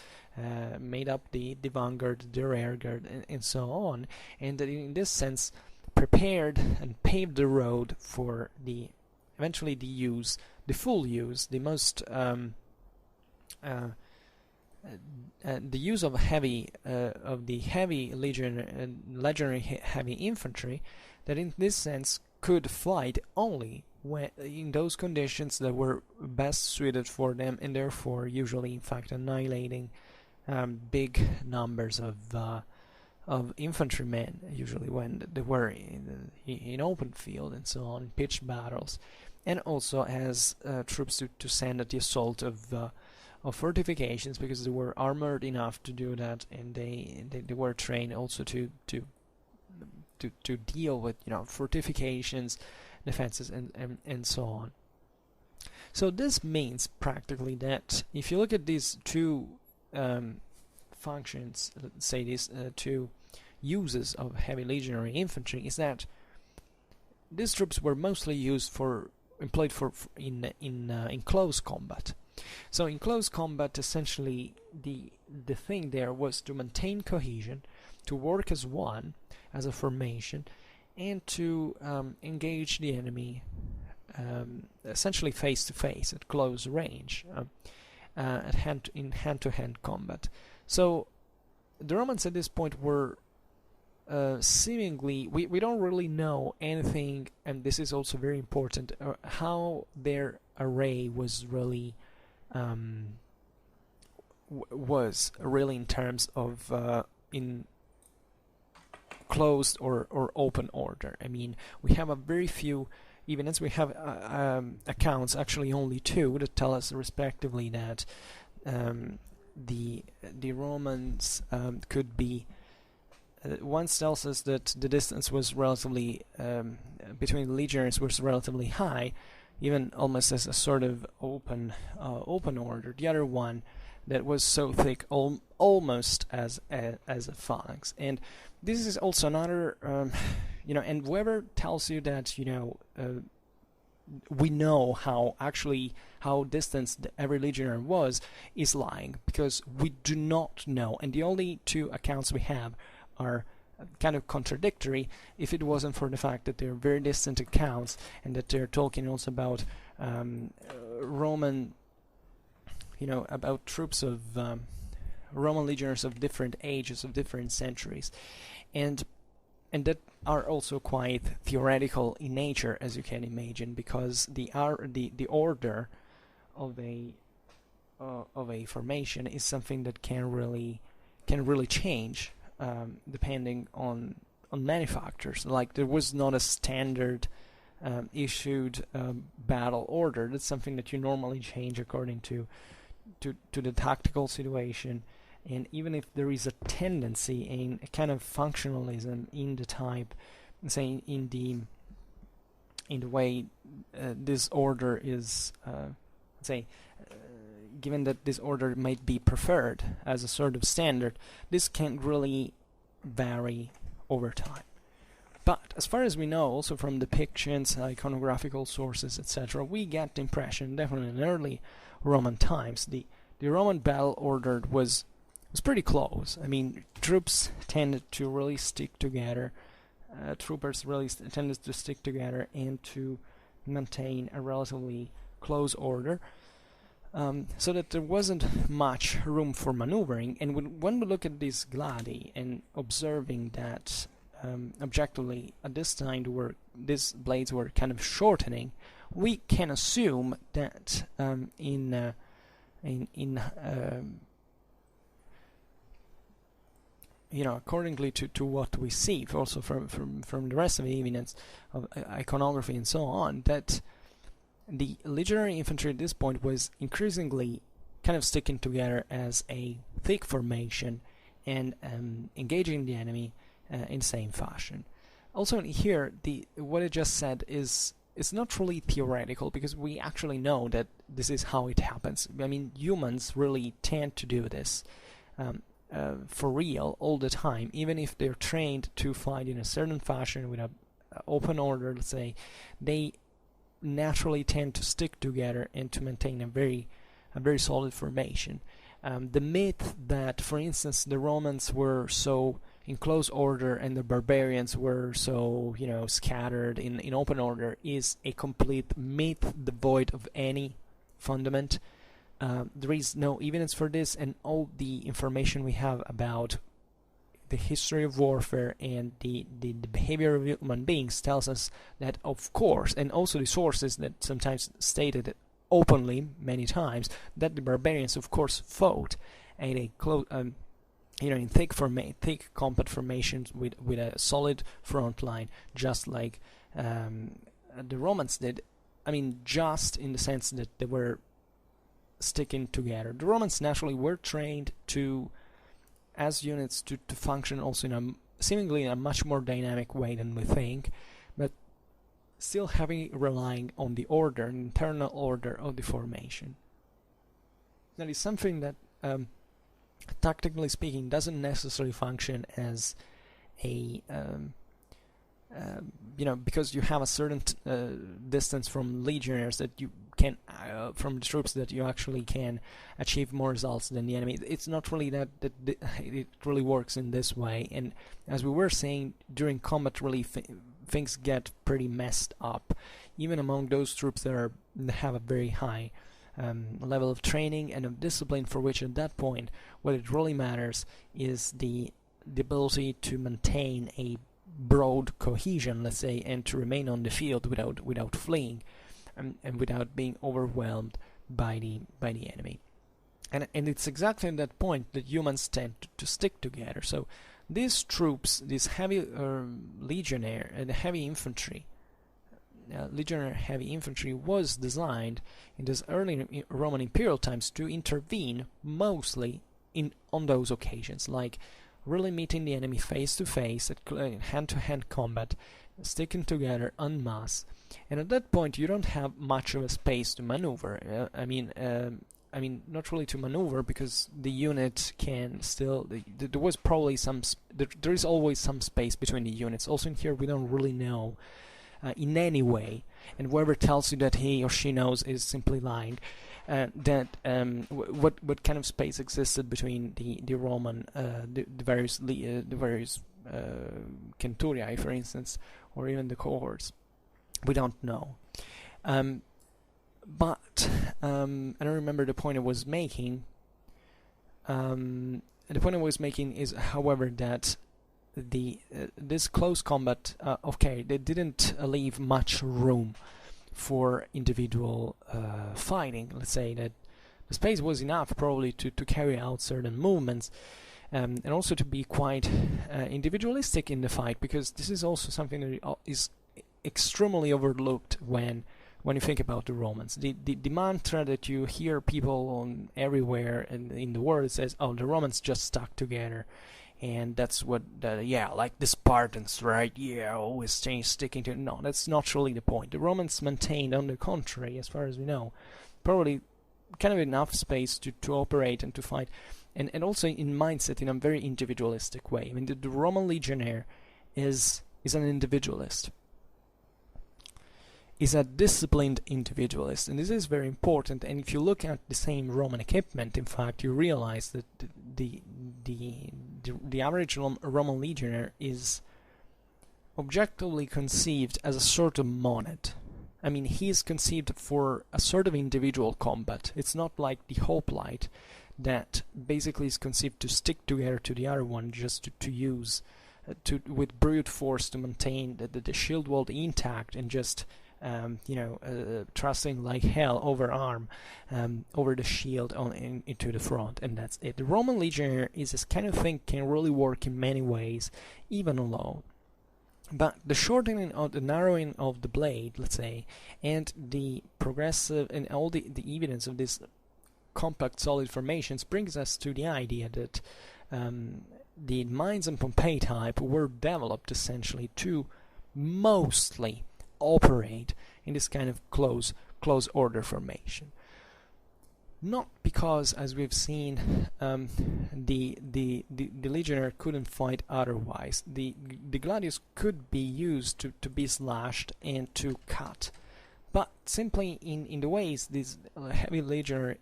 made up the vanguard, the rearguard, and so on, and that in this sense prepared and paved the road for eventually the full use, the most the use of the heavy legionary heavy infantry, that in this sense could fight only in those conditions that were best suited for them, and therefore usually in fact annihilating big numbers of infantrymen, usually when they were in open field and so on, in pitched battles, and also as troops to send at the assault of fortifications, because they were armored enough to do that, and they were trained also to deal with fortifications, defenses, and so on. So this means practically that if you look at these two functions, let's say these two uses of heavy legionary infantry, is that these troops were mostly employed in close combat. So in close combat, essentially the thing there was to maintain cohesion, to work as one, as a formation, and to engage the enemy essentially face to face, at close range, in hand-to-hand combat. So the Romans at this point were seemingly, we don't really know anything, and this is also very important, how their array was really in terms of in closed or open order. I mean, we have a very few evidence. We have accounts, actually only two, that tell us respectively that the Romans could be. One tells us that the distance was relatively between the legionaries was relatively high, even almost as a sort of open order. The other one that was so thick, almost as a phalanx. And this is also another, and whoever tells you that we know how distant every legionary was is lying, because we do not know, and the only two accounts we have are kind of contradictory, if it wasn't for the fact that they're very distant accounts, and that they're talking also about Roman, about troops of Roman legionaries of different ages, of different centuries, and that are also quite theoretical in nature, as you can imagine, because the order of a formation is something that can really change depending on many factors. Like there was not a standard issued battle order. That's something that you normally change according to the tactical situation. And even if there is a tendency in a kind of functionalism in the type, say in the way this order is, given that this order might be preferred as a sort of standard, this can really vary over time. But as far as we know, also from depictions, iconographical sources, etc., we get the impression, definitely in early Roman times, the Roman battle order was pretty close. I mean, troops tended to really stick together. Troopers really tended to stick together and to maintain a relatively close order, so that there wasn't much room for maneuvering. And when we look at this gladi and observing that objectively at this time these blades were kind of shortening, we can assume that accordingly to what we see, also from the rest of the evidence of iconography and so on, that the legionary infantry at this point was increasingly kind of sticking together as a thick formation and engaging the enemy in the same fashion. Also here, what I just said is not really theoretical, because we actually know that this is how it happens. I mean, humans really tend to do this for real all the time, even if they're trained to fight in a certain fashion with an open order, let's say, they naturally tend to stick together and to maintain a very solid formation. The myth that, for instance, the Romans were so in close order and the barbarians were so scattered in open order is a complete myth, devoid of any fundament. There is no evidence for this, and all the information we have about the history of warfare and the behavior of human beings tells us that, of course, and also the sources that sometimes stated it openly many times, that the barbarians, of course, fought in a in thick compact formations with a solid front line, just like the Romans did. I mean, just in the sense that they were sticking together. The Romans naturally were trained as units to function also seemingly in a much more dynamic way than we think, but still relying on the order, internal order of the formation. That is something that, tactically speaking, doesn't necessarily function as a because you have a certain distance from legionnaires that you can from the troops that you actually can achieve more results than the enemy. It's not really that it really works in this way. And as we were saying, during combat, really things get pretty messed up, even among those troops that have a very high level of training and of discipline, for which at that point what it really matters is the ability to maintain a broad cohesion, let's say, and to remain on the field without fleeing and without being overwhelmed by the enemy. And it's exactly at that point that humans tend to stick together. So these troops, these heavy legionnaire and heavy infantry, legionnaire heavy infantry was designed in this early Roman imperial times to intervene mostly on those occasions, like really meeting the enemy face to face at hand-to-hand combat, sticking together en masse. And at that point, you don't have much of a space to maneuver. I mean, not really to maneuver, because the unit can still. There was probably there is always some space between the units. Also in here, we don't really know in any way, and whoever tells you that he or she knows is simply lying. That what kind of space existed between the Roman the various centuriae, for instance, or even the cohorts, we don't know. But I don't remember the point I was making. The point I was making is, however, that this close combat, they didn't leave much room for individual fighting. Let's say that the space was enough probably to carry out certain movements, and also to be quite individualistic in the fight, because this is also something that is extremely overlooked when you think about the Romans. The mantra that you hear people on everywhere in the world says, "Oh, the Romans just stuck together," and that's what, like the Spartans, right? Yeah, always sticking to. No, that's not really the point. The Romans maintained, on the contrary, as far as we know, probably kind of enough space to operate and to fight, and also in mindset in a very individualistic way. I mean, the Roman legionnaire is an individualist. Is a disciplined individualist, and this is very important. And if you look at the same Roman equipment, in fact, you realize that the average Roman legionnaire is objectively conceived as a sort of monad. I mean, he is conceived for a sort of individual combat. It's not like the hoplite that basically is conceived to stick together to the other one, just to use with brute force to maintain the shield wall intact, and just thrusting like hell over the shield into the front, and that's it. The Roman legionnaire is this kind of thing, can really work in many ways, even alone. But the shortening or the narrowing of the blade, let's say, and the progressive and all the evidence of this compact solid formations brings us to the idea that the Mainz and Pompei type were developed essentially to mostly operate in this kind of close order formation. Not because, as we've seen, the legionnaire couldn't fight otherwise. The Gladius could be used to be slashed and to cut, but simply in the ways this heavy legionary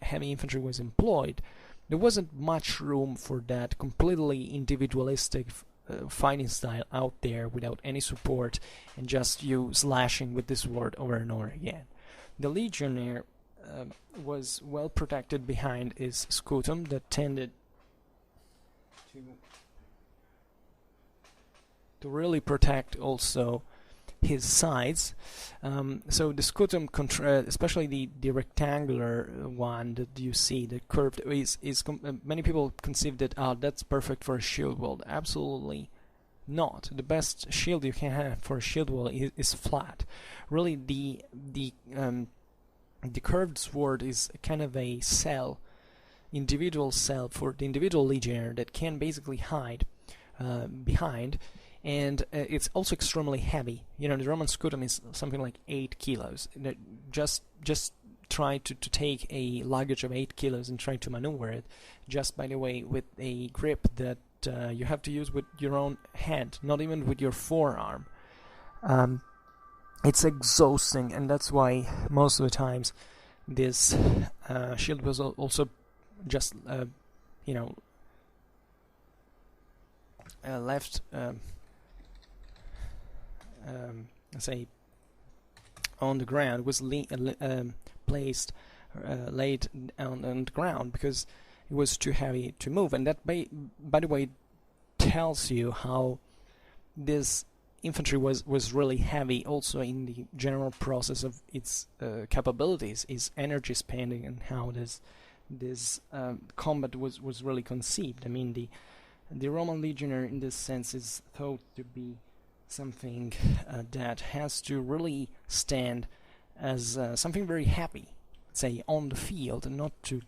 heavy infantry was employed, there wasn't much room for that completely individualistic fighting style out there without any support, and just you slashing with this sword over and over again. The legionnaire was well protected behind his scutum that tended to really protect also his sides. So the scutum, especially the rectangular one that you see, the curved, many people conceive that that's perfect for a shield wall. Absolutely not. The best shield you can have for a shield wall is flat. Really, the curved sword is kind of a individual cell for the individual legionnaire that can basically hide behind. And it's also extremely heavy. The Roman scutum is something like 8 kilos. Just try to take a luggage of 8 kilos and try to maneuver it, just by the way, with a grip that you have to use with your own hand, not even with your forearm. It's exhausting, and that's why most of the times this shield was also just left. Let's say on the ground, was placed laid on the ground because it was too heavy to move. And that, by the way, tells you how this infantry was really heavy also in the general process of its capabilities, its energy spending, and how this combat was really conceived. I mean, the Roman legionnaire in this sense is thought to be something that has to really stand as something very heavy, say, on the field, and not to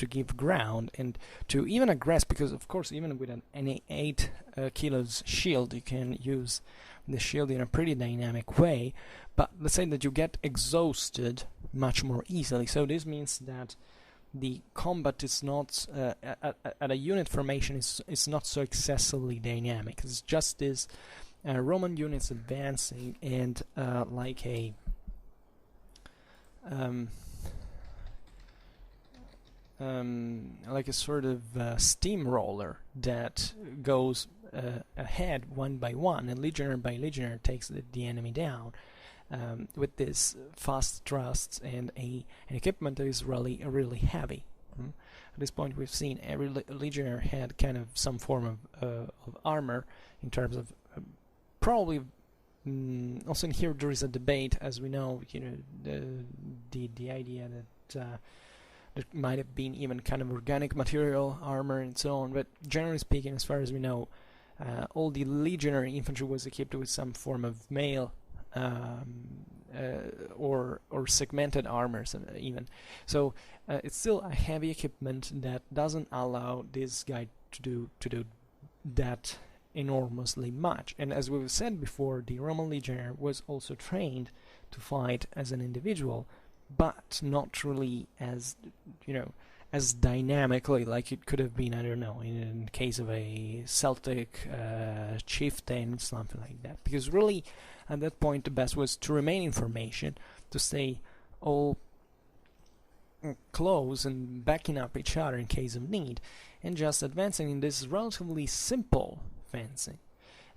give ground and to even aggress, because of course even with an 8 kilos shield you can use the shield in a pretty dynamic way, but let's say that you get exhausted much more easily. So this means that the combat is not at a unit formation is not so excessively dynamic. It's just this Roman units advancing and like a sort of steamroller that goes ahead one by one, and legionnaire by legionnaire takes the enemy down with this fast thrusts and an equipment that is really heavy. At this point, we've seen every legionnaire had kind of some form of armor in terms of probably. Also in here there is a debate, as we know, the idea that There might have been even kind of organic material armor and so on, but generally speaking, as far as we know, all the legionary infantry was equipped with some form of mail or segmented armors even. So it's still a heavy equipment that doesn't allow this guy to do that enormously much. And as we've said before, the Roman legionnaire was also trained to fight as an individual, but not really as, you know, as dynamically like it could have been, I don't know, in the case of a Celtic chieftain, something like that. Because really, at that point, the best was to remain in formation, to stay all close and backing up each other in case of need, and just advancing in this relatively simple fencing.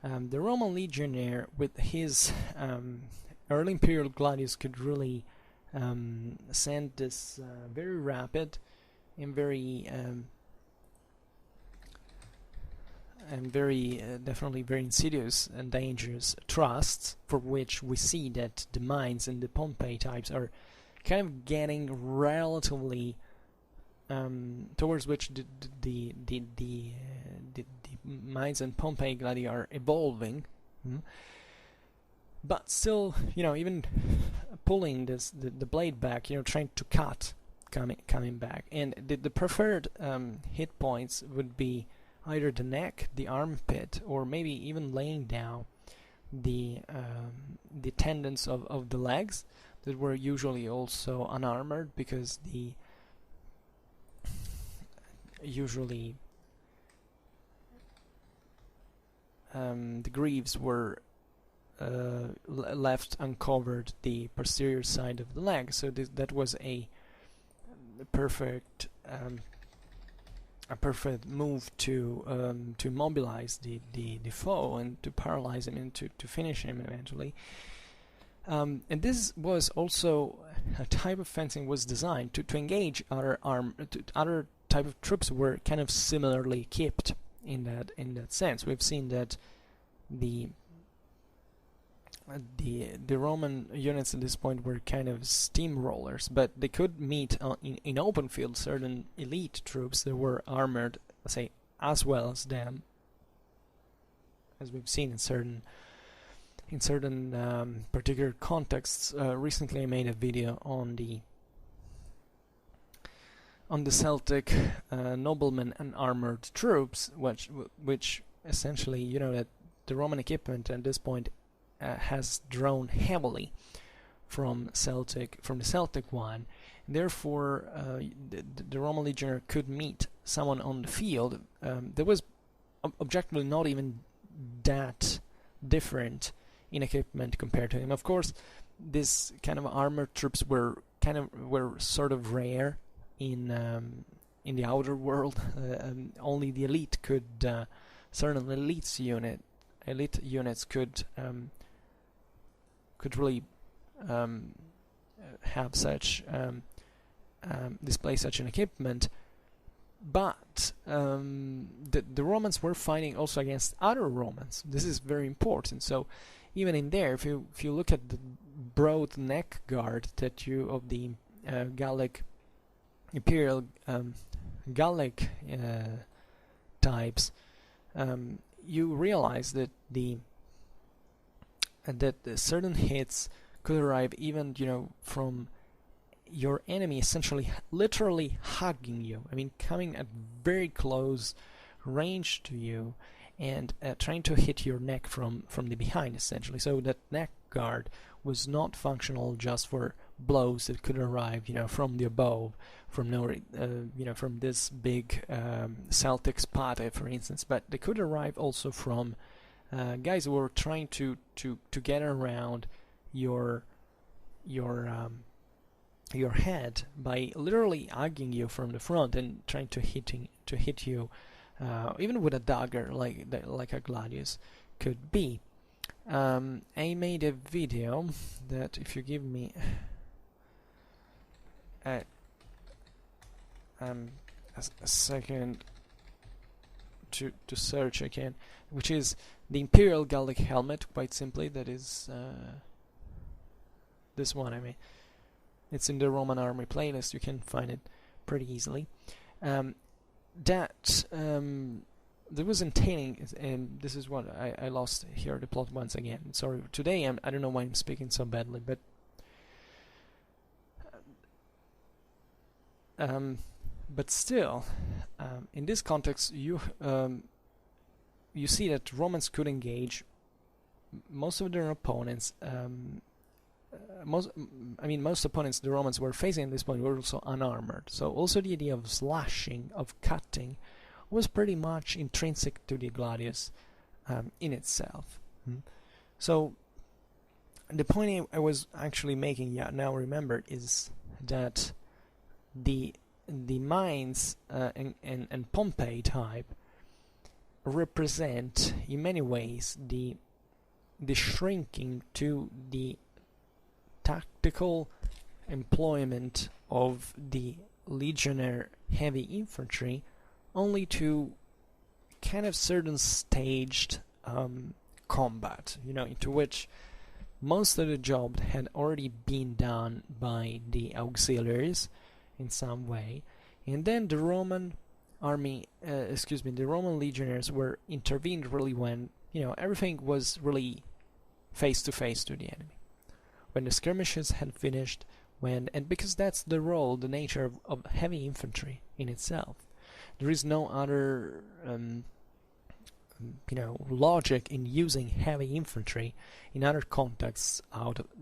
The Roman legionnaire, with his early imperial Gladius, could really send this very rapid and very definitely very insidious and dangerous thrusts, for which we see that the Mainz and the Pompei types are kind of getting relatively towards which the Mainz and Pompei Gladi are evolving. But still, you know, even pulling the blade back, you know, trying to cut, coming back, and the preferred hit points would be either the neck, the armpit, or maybe even laying down the tendons of the legs that were usually also unarmored, because the greaves were left uncovered the posterior side of the leg, so that was a perfect move to mobilize the foe and to paralyze him and to finish him eventually. And this was also a type of fencing was designed to engage other type of troops who were kind of similarly equipped in that sense. We've seen that the Roman units at this point were kind of steamrollers, but they could meet in open field certain elite troops that were armored, let's say, as well as them, as we've seen in certain particular contexts. Recently I made a video on the Celtic noblemen and armored troops, which essentially, you know, that the Roman equipment at this point has drawn heavily from the Celtic one. Therefore, the Roman legionnaire could meet someone on the field that was objectively not even that different in equipment compared to him. Of course, this kind of armored troops were sort of rare in the outer world. Only the elite could, certain elite units could really have such display such an equipment. But the Romans were fighting also against other Romans. This is very important. So even in there, if you look at the broad neck guard that of the Gallic imperial Gallic types, you realize that that certain hits could arrive even, you know, from your enemy essentially literally hugging you. I mean, coming at very close range to you and trying to hit your neck from the behind, essentially. So that neck guard was not functional just for blows that could arrive, you know, from the above, from from this big Celtic spade, for instance, but they could arrive also from guys who were trying to get around your head by literally hugging you from the front and trying to hit you, even with a dagger like a Gladius could be. I made a video that, if you give me a second to search again, which is the Imperial Gallic helmet, quite simply. That is this one. I mean, it's in the Roman Army playlist. You can find it pretty easily. That there was entailing, and this is what I lost here the plot once again. Sorry, today I don't know why I'm speaking so badly, but still, in this context, you see that Romans could engage most of their opponents. Most opponents the Romans were facing at this point were also unarmored. So also the idea of slashing, of cutting, was pretty much intrinsic to the Gladius in itself. So the point I was actually making, now remembered, is that the Mainz and Pompei type represent in many ways the shrinking to the tactical employment of the legionnaire heavy infantry, only to kind of certain staged combat, into which most of the job had already been done by the auxiliaries in some way, and then the Roman army, the Roman legionnaires were intervened really when everything was really face to face to the enemy. When the skirmishes had finished, and because that's the role, the nature of heavy infantry in itself. There is no other, logic in using heavy infantry in other contexts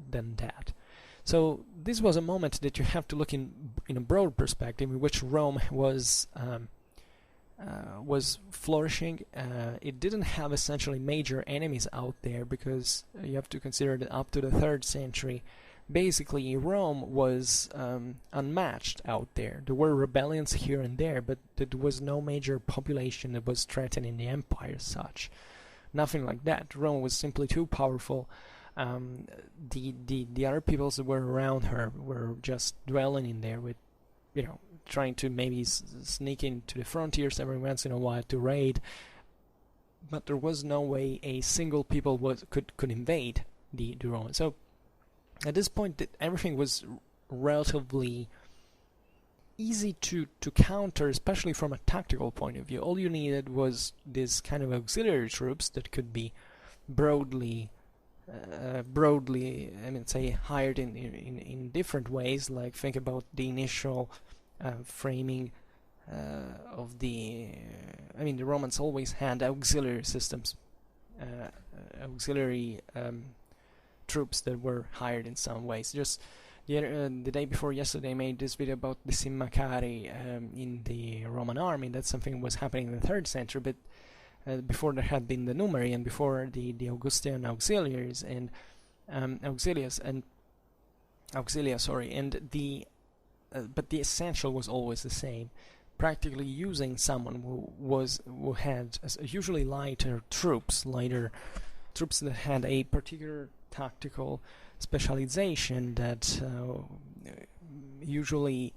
than that. So this was a moment that you have to look in a broad perspective, in which Rome was flourishing. It didn't have essentially major enemies out there, because you have to consider that up to the 3rd century, basically Rome was unmatched out there. There were rebellions here and there, but there was no major population that was threatening the empire as such. Nothing like that. Rome was simply too powerful. The other peoples that were around her were just dwelling in there with, trying to maybe sneak into the frontiers every once in a while to raid, but there was no way a single people could invade the Romans. So at this point, everything was relatively easy to counter, especially from a tactical point of view. All you needed was this kind of auxiliary troops that could be broadly, hired in different ways. Like, think about the initial framing of the Romans always had auxiliary systems, auxiliary troops that were hired in some ways. Just the day before yesterday I made this video about the Simmacari in the Roman army. That's something that was happening in the 3rd century, but before there had been the numeri, and before the Augustan auxiliaries and auxilia, but the essential was always the same. Practically using someone who had usually lighter troops that had a particular tactical specialization that usually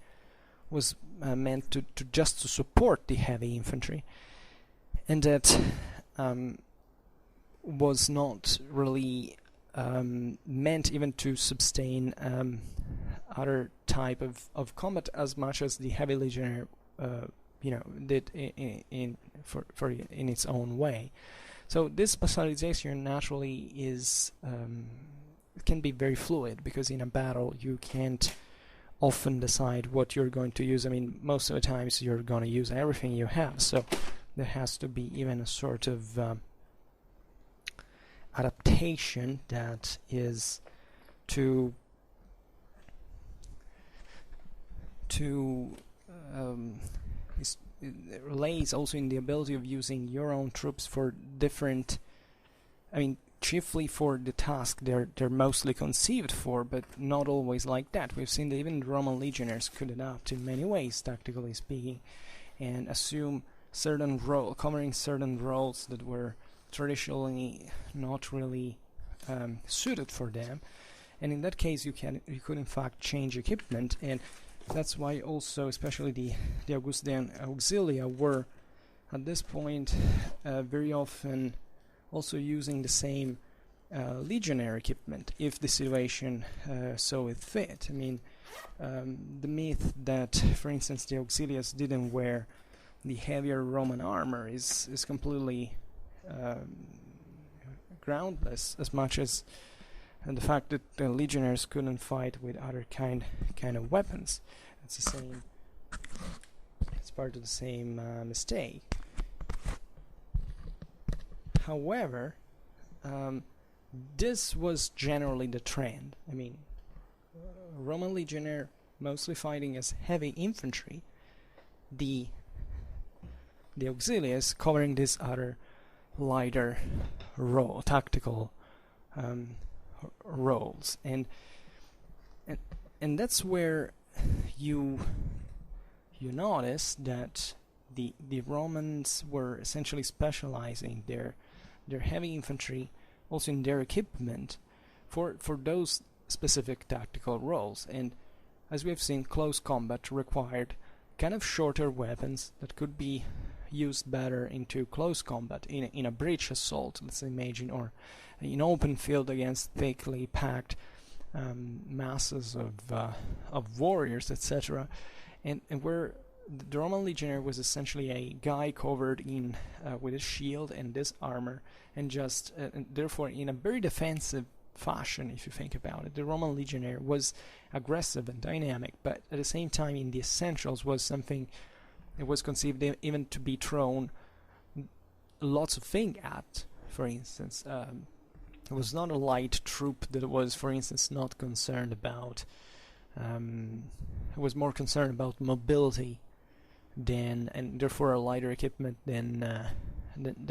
was meant to support the heavy infantry, and that was not really meant even to sustain other type of combat as much as the heavy legionnaire did in its own way. So this specialization naturally can be very fluid, because in a battle you can't often decide what you're going to use. Most of the times you're going to use everything you have, so there has to be even a sort of adaptation that is it relays also in the ability of using your own troops for different, chiefly for the task they're mostly conceived for, but not always like that. We've seen that even the Roman legionnaires could adapt in many ways, tactically speaking, and assume certain covering certain roles that were traditionally not really suited for them. And in that case, you could in fact change equipment, and that's why also, especially the Augustan auxilia were at this point very often also using the same legionnaire equipment if the situation so it fit. the myth that, for instance, the auxiliaries didn't wear the heavier Roman armor is completely groundless, as much as the fact that the legionnaires couldn't fight with other kind of weapons. It's the same. It's part of the same mistake. However, this was generally the trend. I mean, Roman legionnaire mostly fighting as heavy infantry, the auxiliaries covering these other lighter tactical roles, and that's where you notice that the Romans were essentially specializing their heavy infantry also in their equipment for those specific tactical roles. And as we've seen, close combat required kind of shorter weapons that could be used better into close combat in a breach assault, let's imagine, or in open field against thickly packed masses of warriors, etc. And where the Roman legionnaire was essentially a guy covered in with a shield and this armor, and just and therefore in a very defensive fashion, if you think about it. The Roman legionnaire was aggressive and dynamic, but at the same time, in the essentials, was something it was conceived even to be thrown lots of things at. For instance, it was not a light troop that was, for instance, not concerned about. It was more concerned about mobility than, and therefore a lighter equipment than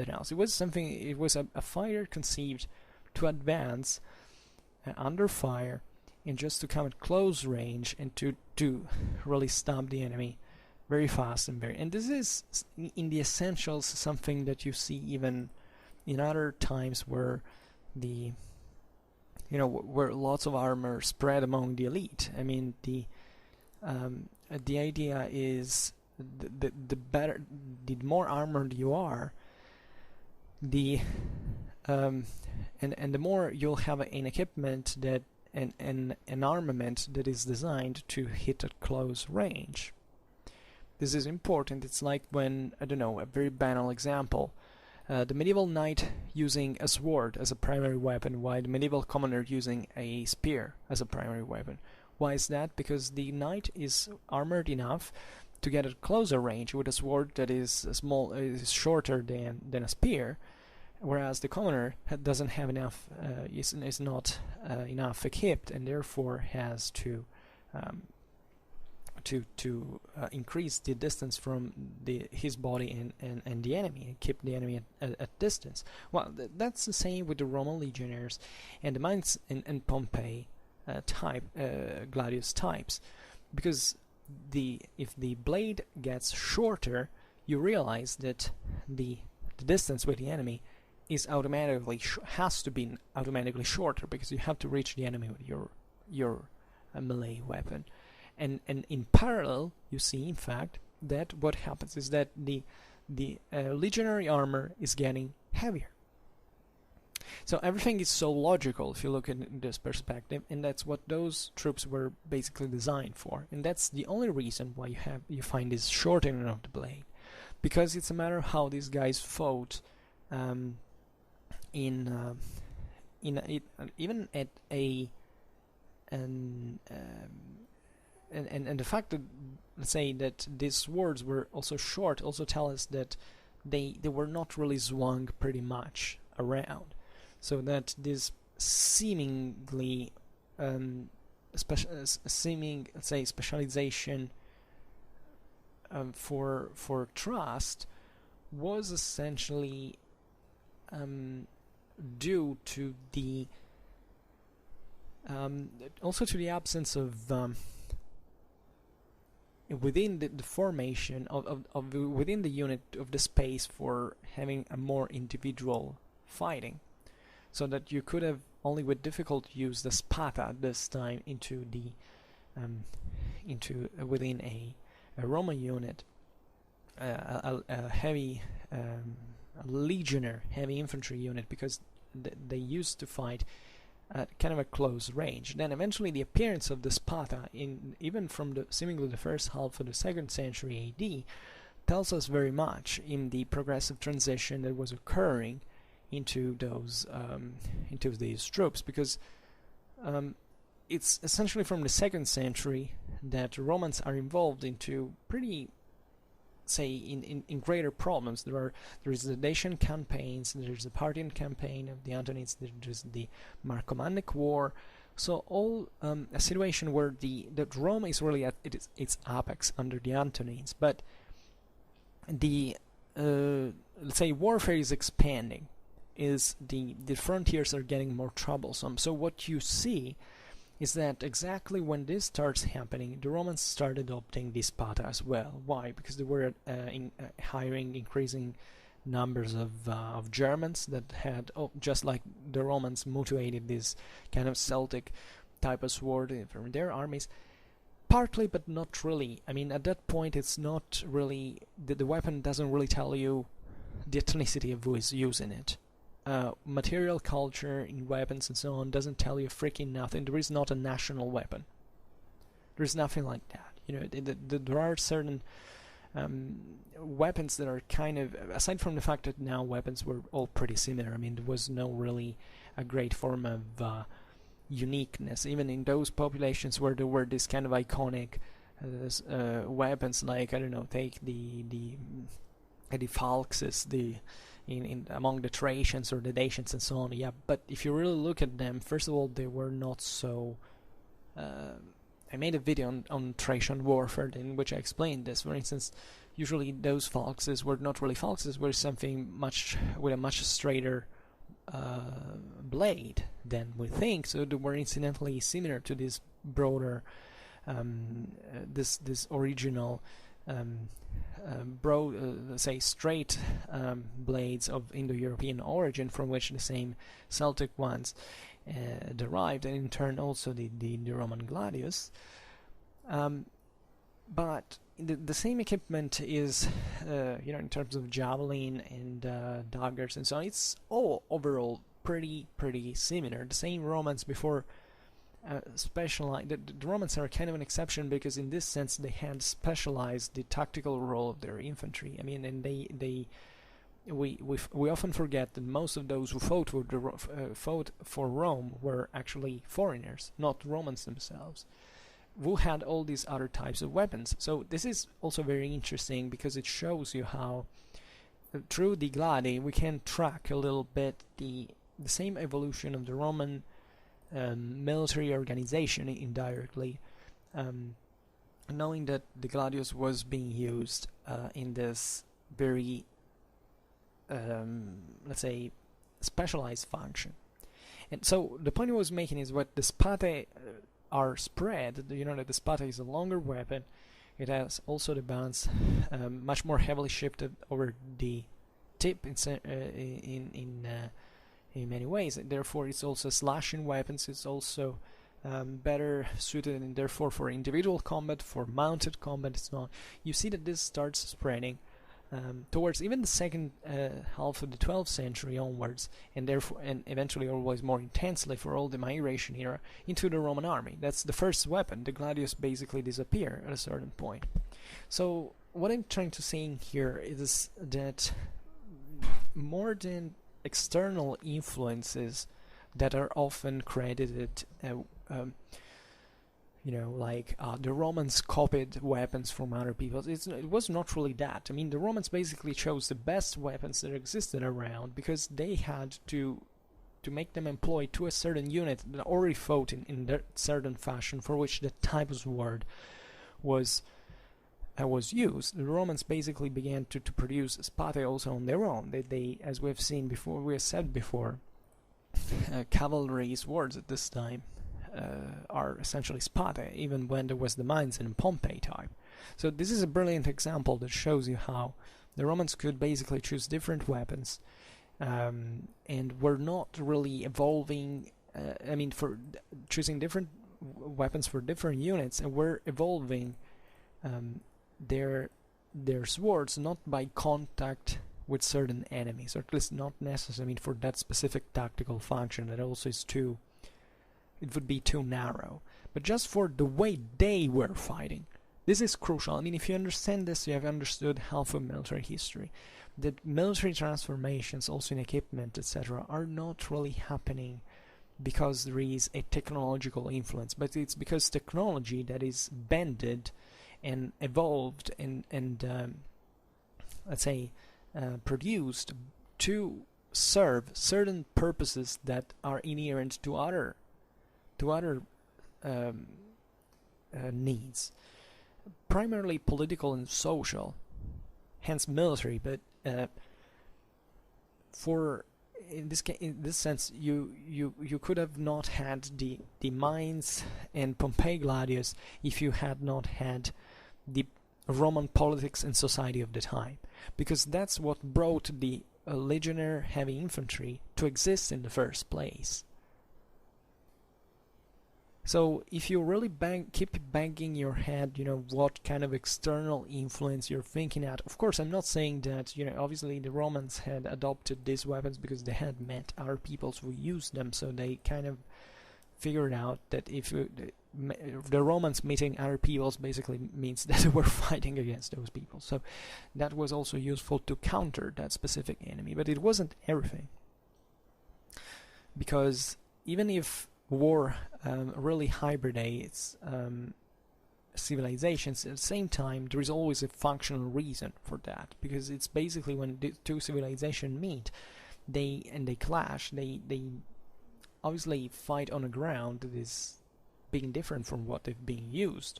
else. It was something. It was a fighter conceived to advance under fire and just to come at close range and to really stop the enemy very fast and this is in the essentials something that you see even in other times where where lots of armor spread among the elite. I mean, the idea is the better, the more armored you are, and the more you'll have an equipment that an armament that is designed to hit at close range. This is important. It's like when, I don't know, a very banal example, the medieval knight using a sword as a primary weapon, while the medieval commoner using a spear as a primary weapon. Why is that? Because the knight is armored enough to get at closer range with a sword that is shorter than a spear, whereas the commoner doesn't have enough, is not enough equipped, and therefore has to increase the distance from his body and the enemy, and keep the enemy at distance. Well, that's the same with the Roman legionnaires and the Mainz and Pompei Gladius types, because if the blade gets shorter, you realize that the distance with the enemy is has to be automatically shorter, because you have to reach the enemy with your melee weapon. And in parallel, you see, in fact, that what happens is that the legionary armor is getting heavier. So everything is so logical if you look at this perspective, and that's what those troops were basically designed for. And that's the only reason why you find this shortening of the blade, because it's a matter of how these guys fought even at a and the fact that, let's say, that these swords were also short also tell us that they were not really swung pretty much around, so that this seemingly let's say specialization for thrust was essentially due to the also to the absence of within the formation of within the unit of the space for having a more individual fighting, so that you could have only with difficulty used the spada this time into within a Roman unit, a heavy a legionnaire heavy infantry unit, because they used to fight at kind of a close range. Then eventually the appearance of the spada, even from seemingly the first half of the 2nd century AD, tells us very much in the progressive transition that was occurring into these troops, because it's essentially from the 2nd century that Romans are involved into pretty, say, in greater problems. There is the Dacian campaigns, there's the Parthian campaign of the Antonines, there's the Marcomannic War. So all a situation where that Rome is really at its apex under the Antonines, but the let's say warfare is expanding, is the frontiers are getting more troublesome. So what you see is that exactly when this starts happening, the Romans started adopting the spada as well. Why? Because they were hiring increasing numbers of Germans that had, just like the Romans motivated this kind of Celtic type of sword from their armies. Partly, but not really. I mean, at that point, it's not really, the weapon doesn't really tell you the ethnicity of who is using it. Material culture in weapons and so on doesn't tell you freaking nothing. There is not a national weapon. There's nothing like that. You know, there are certain weapons that are kind of, aside from the fact that now weapons were all pretty similar. I mean, there was no really a great form of uniqueness, even in those populations where there were this kind of iconic weapons, like, I don't know, take the falxes, in among the Thracians or the Dacians and so on. Yeah, but if you really look at them, first of all, they were not so. I made a video on Thracian warfare in which I explained this. For instance, usually those falxes were not really falxes, were something with a much straighter blade than we think. So they were incidentally similar to this broader, this original. Say straight blades of Indo-European origin, from which the same Celtic ones derived, and in turn also the Roman Gladius. But the same equipment is, in terms of javelin and daggers and so on, it's all overall pretty similar. The same Romans before specialized. The Romans are kind of an exception, because in this sense they had specialized the tactical role of their infantry. I mean, and we often forget that most of those who fought for Rome were actually foreigners, not Romans themselves, who had all these other types of weapons. So this is also very interesting, because it shows you how through the Gladi we can track a little bit the same evolution of the Roman military organization indirectly, knowing that the Gladius was being used in this very, let's say, specialized function. And so the point I was making is what the spade are spread. You know that the spade is a longer weapon. It has also the balance much more heavily shifted over the tip in many ways. Therefore, it's also slashing weapons. It's also better suited, and therefore for individual combat, for mounted combat. It's not. You see that this starts spreading towards even the second half of the 12th century onwards, and therefore, and eventually always more intensely for all the migration era into the Roman army. That's the first weapon. The gladius basically disappear at a certain point. So what I'm trying to say here is that more than external influences that are often credited, the Romans copied weapons from other people. It was not really that. I mean, the Romans basically chose the best weapons that existed around, because they had to make them employ to a certain unit that already fought in that certain fashion for which the type of sword was used. The Romans basically began to produce spade also on their own. They, as we have said before, cavalry swords at this time are essentially spade, even when there was the Mainz and Pompei type. So this is a brilliant example that shows you how the Romans could basically choose different weapons, and were not really evolving. For choosing different weapons for different units, and were evolving their swords not by contact with certain enemies, or at least not necessarily for that specific tactical function that also is too it would be too narrow. But just for the way they were fighting, this is crucial. I mean, if you understand this, you have understood half of military history. That military transformations, also in equipment, etc., are not really happening because there is a technological influence, but it's because technology that is bended and evolved and let's say produced to serve certain purposes that are inherent to other needs, primarily political and social, hence military. But for in this sense, you could have not had the Mainz and Pompei Gladius if you had not had the Roman politics and society of the time, because that's what brought the legionnaire heavy infantry to exist in the first place. So if you really keep banging your head, what kind of external influence you're thinking at. Of course, I'm not saying that, obviously the Romans had adopted these weapons because they had met other peoples who used them, so they kind of figured out that if the Romans meeting other peoples basically means that they were fighting against those people. So that was also useful to counter that specific enemy, but it wasn't everything. Because even if war really hybridates civilizations, at the same time there is always a functional reason for that, because it's basically when the two civilizations meet, they clash, they obviously fight on a ground that is being different from what they've been used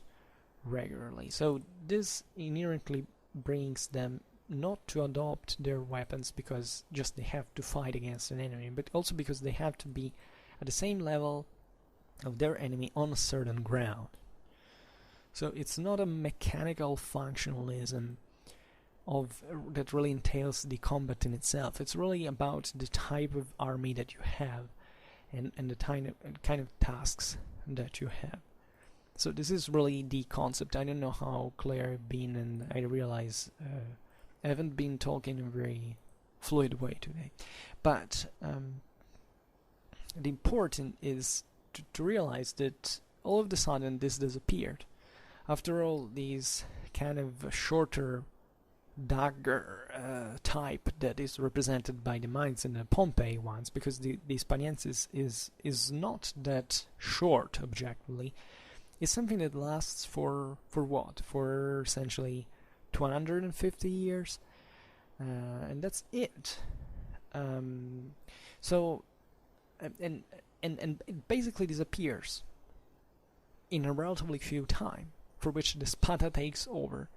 regularly. So this inherently brings them not to adopt their weapons because just they have to fight against an enemy, but also because they have to be at the same level of their enemy on a certain ground. So it's not a mechanical functionalism that really entails the combat in itself. It's really about the type of army that you have and the kind of tasks that you have. So this is really the concept. I don't know how clear I've been, and I realize I haven't been talking in a very fluid way today. But the important is to realize that all of a sudden this disappeared. After all, these kind of shorter dagger type that is represented by the Mainz and the Pompei ones, because the Hispaniensis is not that short objectively. It's something that lasts for what? For essentially 250 years, and that's it. So and it basically disappears in a relatively few time, for which the Sparta takes over,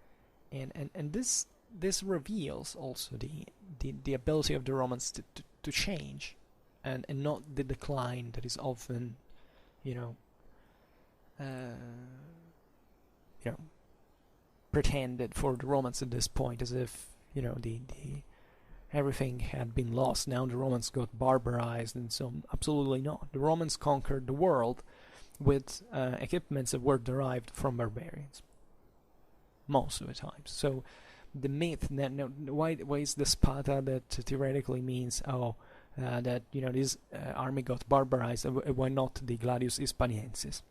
and this reveals also the ability of the Romans to change, and not the decline that is often pretended for the Romans at this point, as if the everything had been lost. Now the Romans got barbarized, and so absolutely not. The Romans conquered the world with equipments that were derived from barbarians most of the time. So the myth that why is the Sparta that theoretically means that this army got barbarized, why not the Gladius Hispaniensis,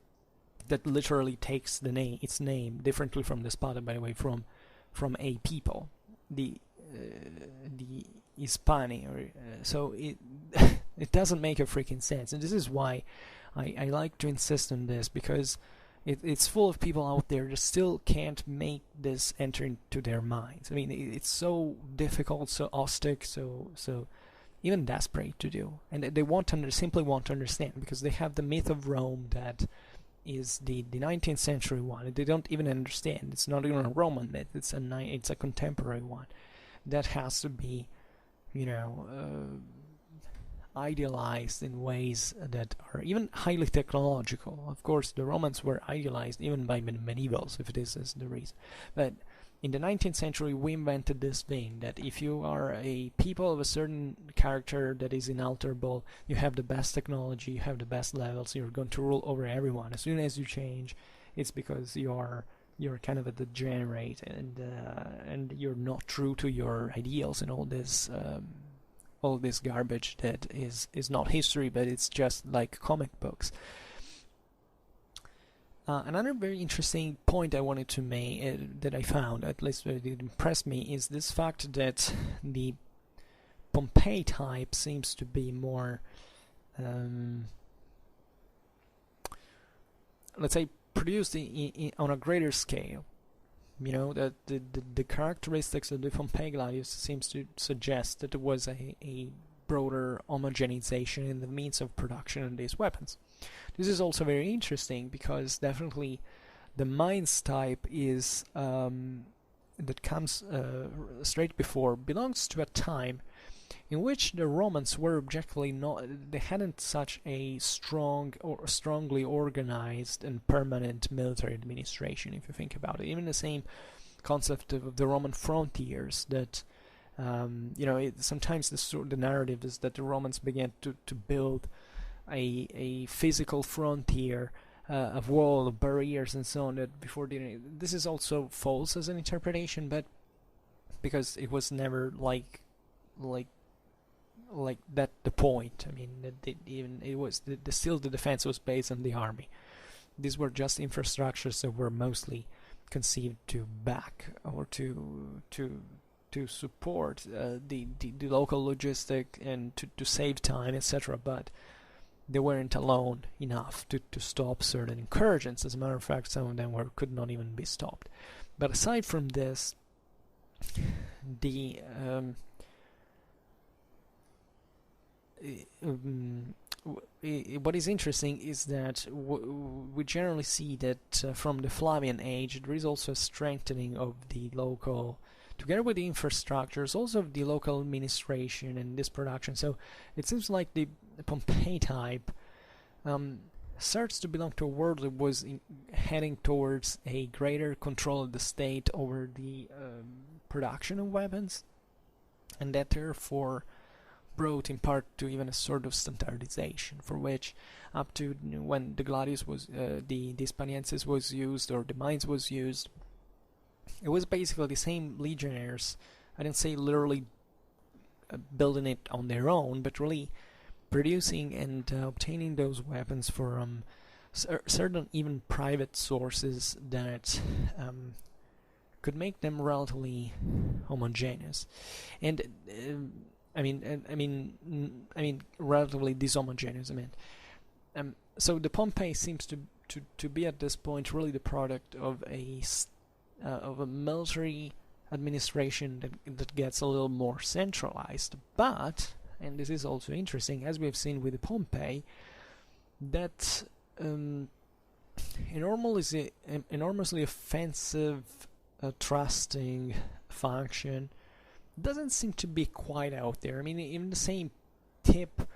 that literally takes its name differently from the Sparta, by the way, from a people, the Hispani, so it it doesn't make a freaking sense. And this is why I like to insist on this, because it's full of people out there that still can't make this enter into their minds. I mean, it's so difficult, so austic, so even desperate to do, and they simply want to understand, because they have the myth of Rome that is the 19th century one. They don't even understand. It's not even a Roman myth. It's a contemporary one that has to be idealized in ways that are even highly technological. Of course, the Romans were idealized even by medievals, if this is the reason. But in the 19th century, we invented this thing that if you are a people of a certain character that is inalterable, you have the best technology, you have the best levels, you're going to rule over everyone. As soon as you change, it's because you're kind of a degenerate, and you're not true to your ideals, and all this garbage that is not history, but it's just like comic books. Another very interesting point I wanted to make, that I found, at least it impressed me, is this fact that the Pompei type seems to be more, let's say, produced on a greater scale. You know, that the characteristics of the Pompei Gladius seems to suggest that there was a broader homogenization in the means of production of these weapons. This is also very interesting because definitely the Mainz type is that comes straight before belongs to a time in which the Romans were objectively not, they hadn't such a strong or strongly organized and permanent military administration. If you think about it, even the same concept of the Roman frontiers, that sometimes the narrative is that the Romans began to build a physical frontier of wall, of barriers, and so on. That before this is also false as an interpretation, but because it was never like that the point. I mean, even it was still the defense was based on the army. These were just infrastructures that were mostly conceived to back or to support the local logistic and to save time, etc. But they weren't alone enough to stop certain incursions. As a matter of fact, some of them could not even be stopped. But aside from this, what is interesting is that we generally see that from the Flavian age there is also a strengthening of the local, together with the infrastructures, also of the local administration and this production. So it seems like the Pompei type starts to belong to a world that was heading towards a greater control of the state over the production of weapons, and that therefore brought in part to even a sort of standardization, for which up to when the Gladius was the Hispaniensis was used, or the Mainz was used, it was basically the same legionnaires. I didn't say literally building it on their own, but really producing and obtaining those weapons from certain even private sources that could make them relatively homogeneous, and I mean relatively dishomogeneous. So the Pompei seems to be at this point really the product of a military administration that gets a little more centralized. But, and this is also interesting, as we have seen with the Pompei, that enormously offensive, trusting function doesn't seem to be quite out there. I mean, even the same tip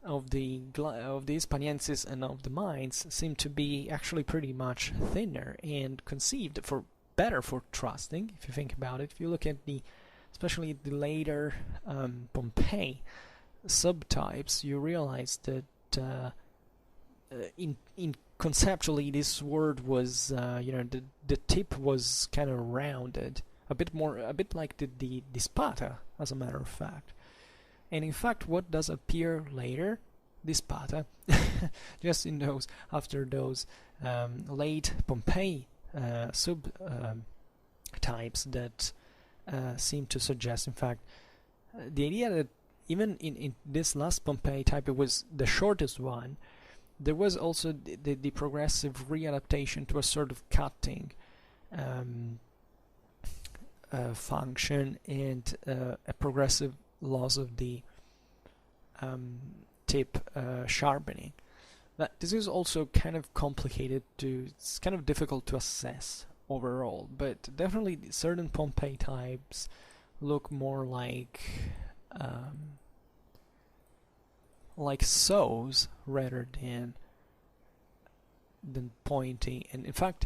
of the Hispaniensis and of the Mainz seem to be actually pretty much thinner and conceived better for trusting. If you think about it, if you look at especially the later Pompei subtypes, you realize that in conceptually this word was the tip was kind of rounded, a bit like the Spada, as a matter of fact. And in fact, what does appear later, the Spada, just in after those late Pompei types that seem to suggest, in fact, the idea that even in this last Pompei type, it was the shortest one. There was also the progressive readaptation to a sort of cutting function, and a progressive loss of the tip sharpening. But this is also kind of complicated it's kind of difficult to assess overall, but definitely certain Pompei types look more like sows rather than pointy, and in fact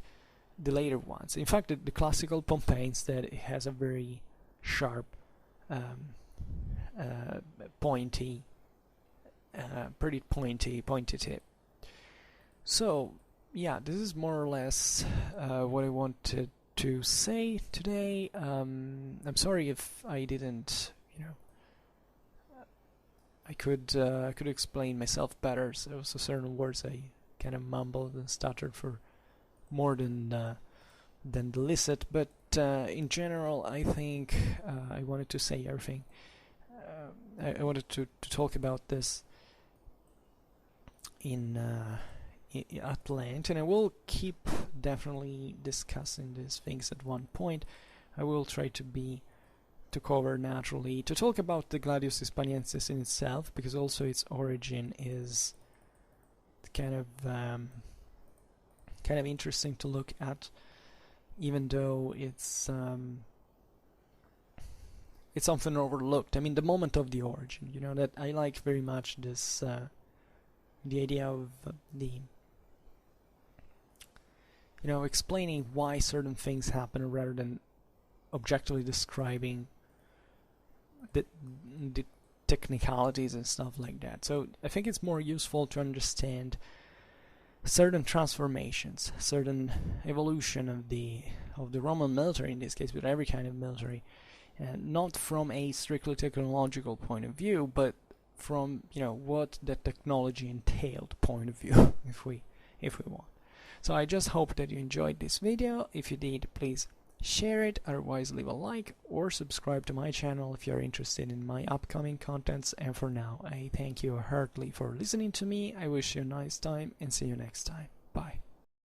the later ones. In fact, the classical Pompei instead has a very sharp, pointy, pretty pointy tip. So yeah, this is more or less what I wanted to say today. I'm sorry if I didn't, I could explain myself better. So certain words I kind of mumbled and stuttered for more than the licit, but in general, I think I wanted to say everything. I wanted to talk about this at length, and I will keep definitely discussing these things at one point. I will try to cover naturally, to talk about the Gladius Hispaniensis in itself, because also its origin is kind of interesting to look at, even though it's often overlooked. I mean, the moment of the origin, that I like very much this the idea of explaining why certain things happen rather than objectively describing the technicalities and stuff like that. So I think it's more useful to understand certain transformations, certain evolution of the Roman military, in this case, with every kind of military, and not from a strictly technological point of view, but from what the technology entailed point of view, if we want. So I just hope that you enjoyed this video. If you did, please share it, otherwise leave a like or subscribe to my channel if you're interested in my upcoming contents. And for now, I thank you heartily for listening to me. I wish you a nice time and see you next time. Bye.